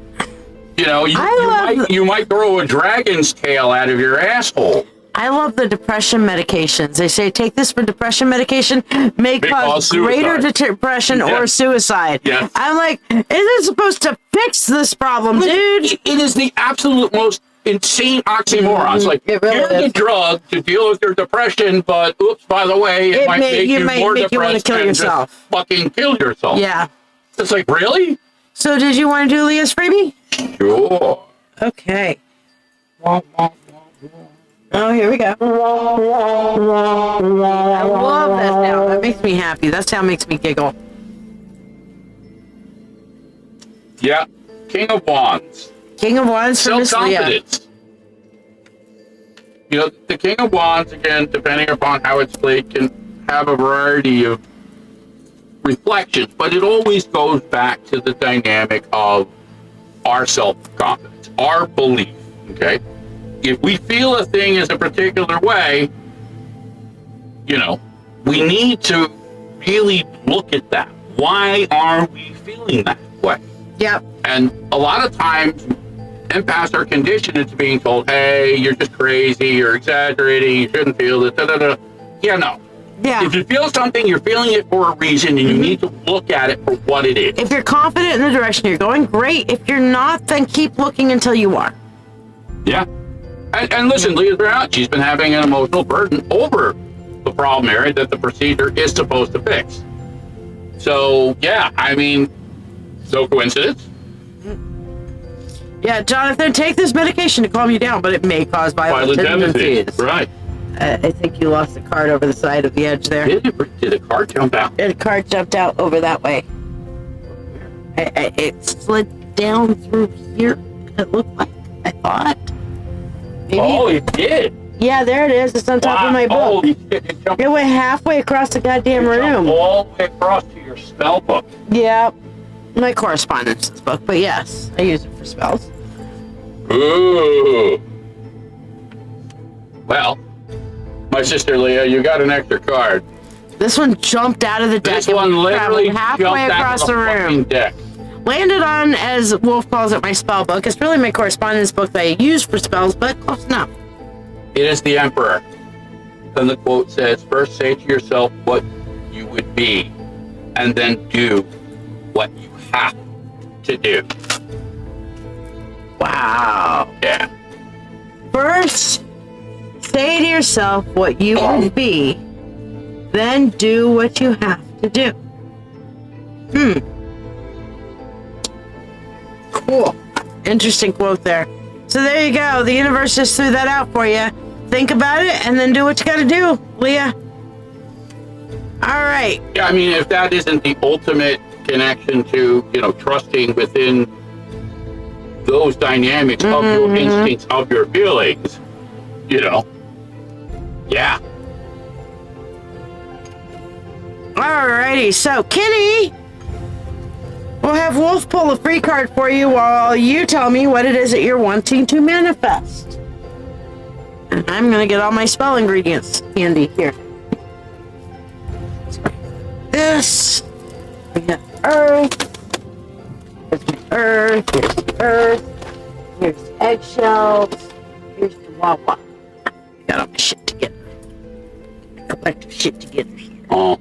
you might throw a dragon's tail out of your asshole. I love the depression medications. They say take this for depression medication may cause greater depression or suicide. Yes. I'm like, is it supposed to fix this problem, dude? It is the absolute most insane oxymoron. It's like, it really here's a drug to deal with your depression, but oops, by the way, it might make you more depressed. You want to kill yourself. Just fucking kill yourself. Yeah. It's like, really? So did you want to do Leah's freebie? Sure. Okay. Oh, here we go. I love that sound. That makes me happy. That sound makes me giggle. Yeah. King of Wands. King of Wands for Miss Leah. Self-confidence. The King of Wands, again, depending upon how it's played, can have a variety of reflections, but it always goes back to the dynamic of our self-confidence, our belief, okay? If we feel a thing is a particular way, we need to really look at that. Why are we feeling that way? Yep. And a lot of times, empaths are conditioned into being told, hey, you're just crazy, you're exaggerating, you shouldn't feel it, da-da-da. Yeah, no. Yeah. If you feel something, you're feeling it for a reason, and you need to look at it for what it is. If you're confident in the direction you're going, great. If you're not, then keep looking until you are. Yeah. And listen, Leah's been out. She's been having an emotional burden over the problem area that the procedure is supposed to fix. So, yeah, I mean, no coincidence. Yeah, Jonathan, take this medication to calm you down, but it may cause violent tendencies. Right. I think you lost the card over the side of the edge there. Did a card jump out? The card jumped out over that way. It slid down through here. It looked like, I thought. Maybe. Oh, it did. Yeah, there it is. It's on top of my book. Holy shit, It went halfway across the goddamn room. All the way across to your spell book. Yeah. My correspondence book, but yes, I use it for spells. Ooh. Well, my sister Leah, you got an extra card. This one jumped out of the deck. This one literally halfway jumped across out of the room. Deck. Landed on, as Wolf calls it, my spell book. It's really my correspondence book that I use for spells, but close enough. It is the Emperor. And the quote says, first say to yourself what you would be, and then do what you have to do. Wow. Yeah. First, say to yourself what you will be, then do what you have to do. Cool. Interesting quote there. So there you go. The universe just threw that out for you. Think about it and then do what you gotta do, Leah. All right. Yeah, I mean, if that isn't the ultimate connection to, trusting within those dynamics of your instincts, of your feelings, yeah. Alrighty, so Kenny, we'll have Wolf pull a free card for you while you tell me what it is that you're wanting to manifest. And I'm gonna get all my spell ingredients handy here. This, we got earth. Here's my earth. Here's the earth. Here's the eggshells. Here's the wawa. Got all my shit together. Collective shit together here. What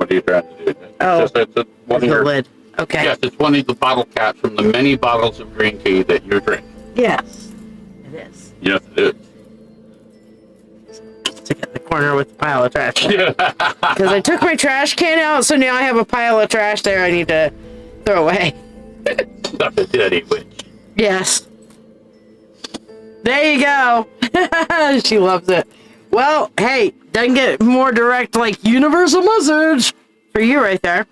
are you trying to do? Oh, it's one of the your lid. Okay. Yes, it's one of the bottle caps from the many bottles of green tea that you drink. Yes, it is. Yes, it is. Stick it in the corner with the pile of trash. Because I took my trash can out, so now I have a pile of trash there I need to throw away. Stuff a dirty witch. Yes. There you go. She loves it. Well, hey, doesn't get more direct like universal message for you right there.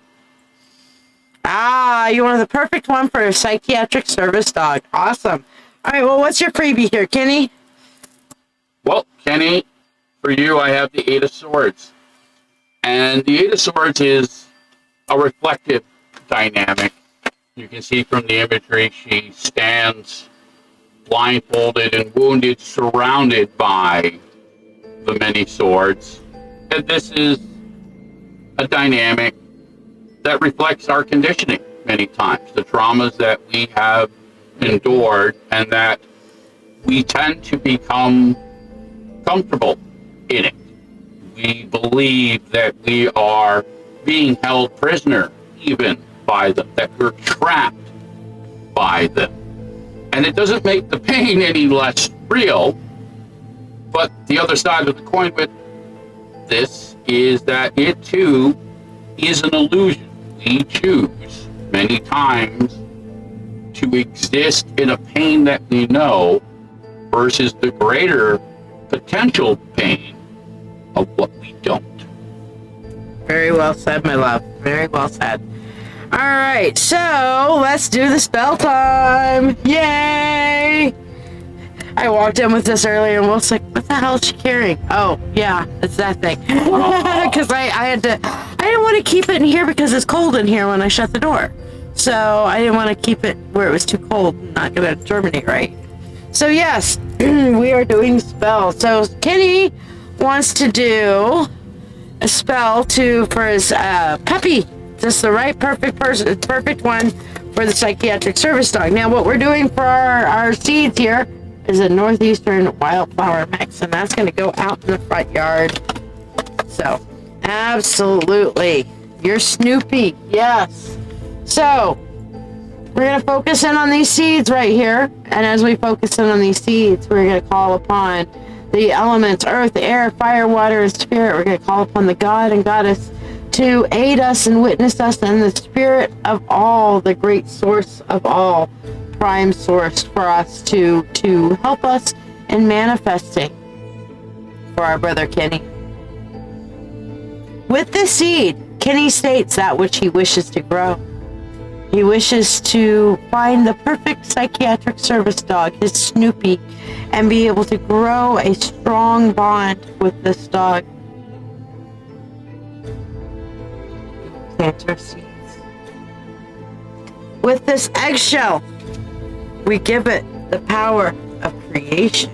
Ah, you wanted the perfect one for a psychiatric service dog. Awesome. All right, well, what's your freebie here, Kenny? Well, Kenny, for you, I have the Eight of Swords. And the Eight of Swords is a reflective dynamic. You can see from the imagery, she stands blindfolded and wounded, surrounded by the many swords. And this is a dynamic that reflects our conditioning many times, the traumas that we have endured, and that we tend to become comfortable in it. We believe that we are being held prisoner even by them, that we're trapped by them. And it doesn't make the pain any less real, but the other side of the coin with this is that it too is an illusion. We choose many times to exist in a pain that we know versus the greater potential pain of what we don't. Very well said, my love. Very well said. All right, so let's do the spell time. Yay! I walked in with this earlier and Wolf's like, what the hell is she carrying? Oh, yeah, it's that thing. Because I didn't want to keep it in here because it's cold in here when I shut the door. So I didn't want to keep it where it was too cold and not going to germinate right. So yes, we are doing spells. So Kenny wants to do a spell for his puppy. Just the right perfect one for the psychiatric service dog. Now what we're doing for our seeds here is a northeastern wildflower mix, and that's going to go out in the front yard. So absolutely, you're Snoopy. Yes. So we're going to focus in on these seeds right here, and as we focus in on these seeds, we're going to call upon the elements, earth, air, fire, water, and spirit. We're going to call upon the God and Goddess to aid us and witness us, and the spirit of all, the great source of all, prime source for us to help us in manifesting for our brother Kenny. With this seed, Kenny states that which he wishes to grow. He wishes to find the perfect psychiatric service dog, his Snoopy, and be able to grow a strong bond with this dog. Plant our seeds. With this eggshell, we give it the power of creation.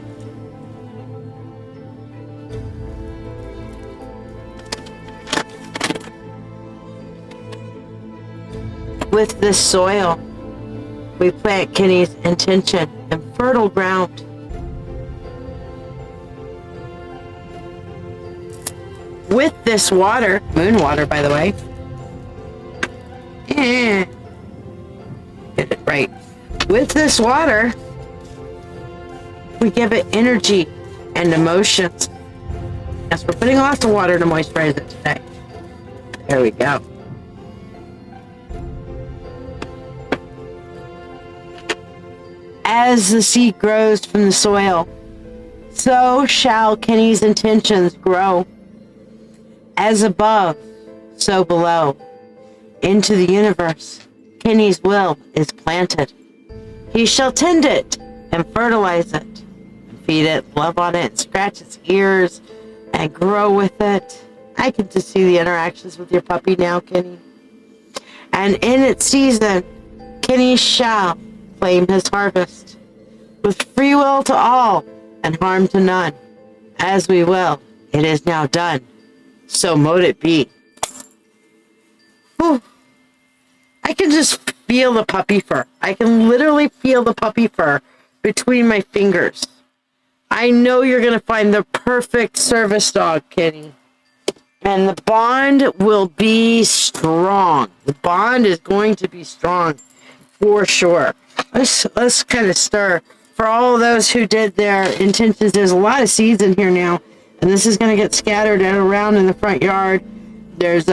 With this soil, we plant Kenny's intention in fertile ground. With this water, moon water by the way, get it right. With this water, we give it energy and emotions. Yes, we're putting lots of water to moisturize it today. There we go. As the seed grows from the soil, so shall Kenny's intentions grow. As above, so below. Into the universe, Kenny's will is planted. He shall tend it and fertilize it, and feed it, love on it, and scratch its ears, and grow with it. I can just see the interactions with your puppy now, Kenny. And in its season, Kenny shall claim his harvest, with free will to all and harm to none. As we will, it is now done. So mote it be. Whew. I can just feel the puppy fur. I can literally feel the puppy fur between my fingers. I know you're going to find the perfect service dog, Kenny. And the bond will be strong. The bond is going to be strong for sure. Let's kind of stir. For all of those who did their intentions, there's a lot of seeds in here now. And this is going to get scattered around in the front yard. There's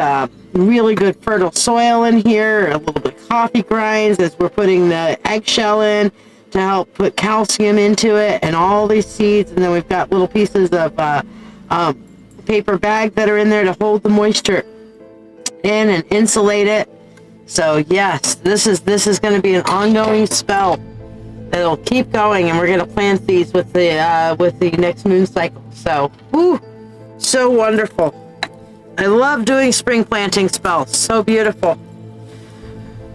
really good fertile soil in here, a little bit of coffee grinds as we're putting the eggshell in to help put calcium into it, and all these seeds. And then we've got little pieces of paper bag that are in there to hold the moisture in and insulate it. So yes, this is going to be an ongoing spell that'll keep going, and we're going to plant these with the next moon cycle. So, whew, so wonderful. I love doing spring planting spells. So beautiful.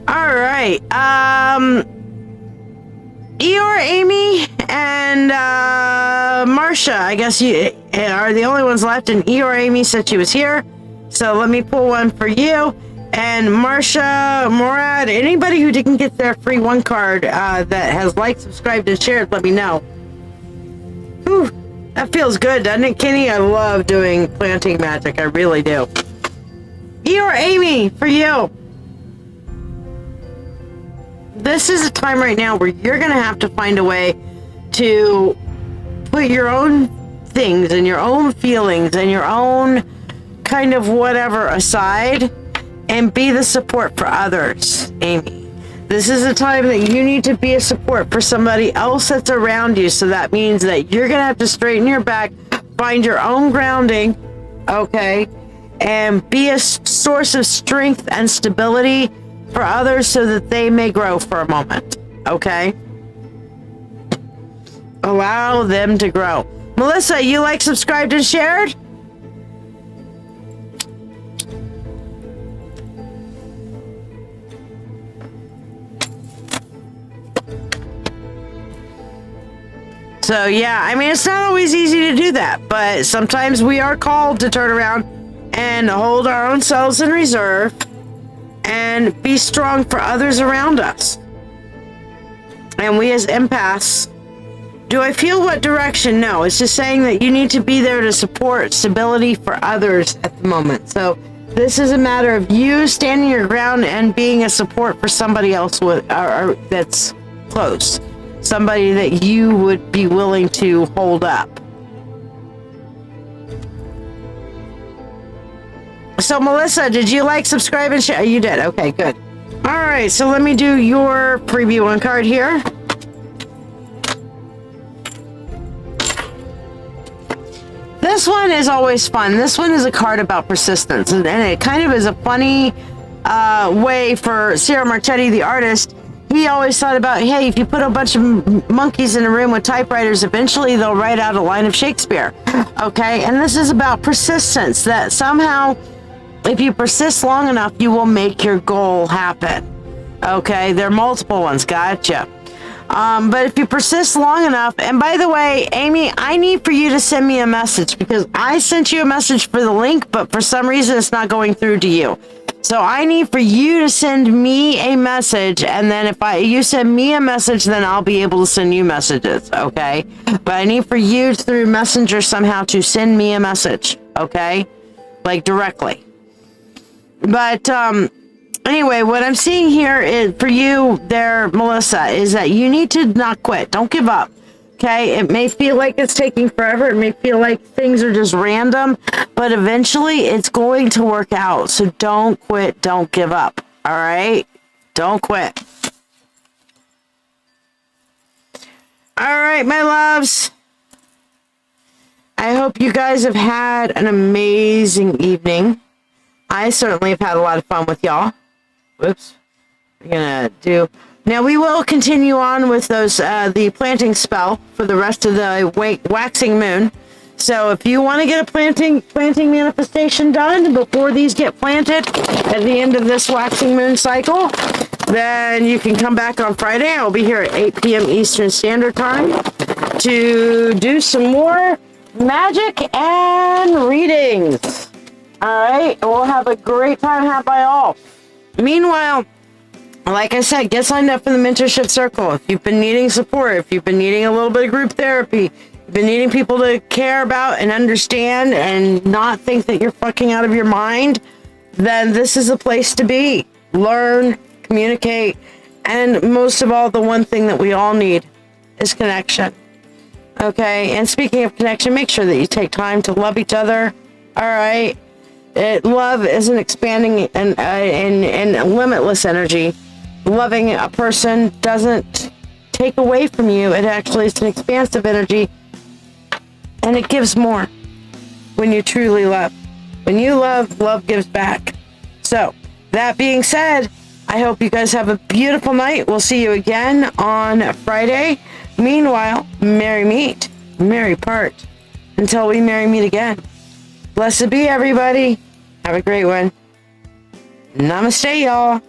All right. Eeyore, Amy, and Marcia, I guess you are the only ones left, and Eeyore, Amy said she was here. So let me pull one for you. And Marcia, Morad, anybody who didn't get their free one card that has liked, subscribed, and shared, let me know. Whew. That feels good, doesn't it, Kenny? I love doing planting magic. I really do. Eeyore, Amy, for you. This is a time right now where you're going to have to find a way to put your own things and your own feelings and your own kind of whatever aside and be the support for others, Amy. This is a time that you need to be a support for somebody else that's around you. So that means that you're going to have to straighten your back, find your own grounding, okay, and be a source of strength and stability for others so that they may grow for a moment, okay? Allow them to grow. Melissa, you like, subscribed, and shared? So yeah, I mean, it's not always easy to do that, but sometimes we are called to turn around and hold our own selves in reserve and be strong for others around us. And we as empaths, do I feel what direction? No, it's just saying that you need to be there to support stability for others at the moment. So this is a matter of you standing your ground and being a support for somebody else that's close. Somebody that you would be willing to hold up. So, Melissa, did you like, subscribe, and share? You did. Okay, good. All right, so let me do your preview one card here. This one is always fun. This one is a card about persistence, and it kind of is a funny way for Ciro Marchetti, the artist. He always thought about, hey, if you put a bunch of monkeys in a room with typewriters, eventually they'll write out a line of Shakespeare. Okay, and this is about persistence, that somehow, if you persist long enough, you will make your goal happen. Okay, there are multiple ones, gotcha. But if you persist long enough, and by the way, Amy, I need for you to send me a message, because I sent you a message for the link, but for some reason it's not going through to you. So I need for you to send me a message, and then if you send me a message, then I'll be able to send you messages, okay? But I need for you through Messenger somehow to send me a message, okay? Like directly. But anyway, what I'm seeing here is for you there, Melissa, is that you need to not quit. Don't give up. Okay, it may feel like it's taking forever. It may feel like things are just random, but eventually it's going to work out. So don't quit. Don't give up. All right? Don't quit. All right, my loves. I hope you guys have had an amazing evening. I certainly have had a lot of fun with y'all. Whoops. We're going to do... Now, we will continue on with those the planting spell for the rest of the waxing moon. So if you want to get a planting manifestation done before these get planted at the end of this waxing moon cycle, then you can come back on Friday. I'll be here at 8 p.m. Eastern Standard Time to do some more magic and readings. All right, we'll have a great time had by all. Meanwhile, like I said, get signed up for the mentorship circle. If you've been needing support, if you've been needing a little bit of group therapy, you've been needing people to care about and understand and not think that you're fucking out of your mind, then this is the place to be. Learn, communicate, and most of all, the one thing that we all need is connection. Okay, and speaking of connection, make sure that you take time to love each other. All right, love is an expanding and limitless energy. Loving a person doesn't take away from you. It actually is an expansive energy, and it gives more when you truly love. When you love, love gives back. So, that being said, I hope you guys have a beautiful night. We'll see you again on Friday. Meanwhile, merry meet, merry part. Until we merry meet again. Blessed be everybody. Have a great one. Namaste, y'all.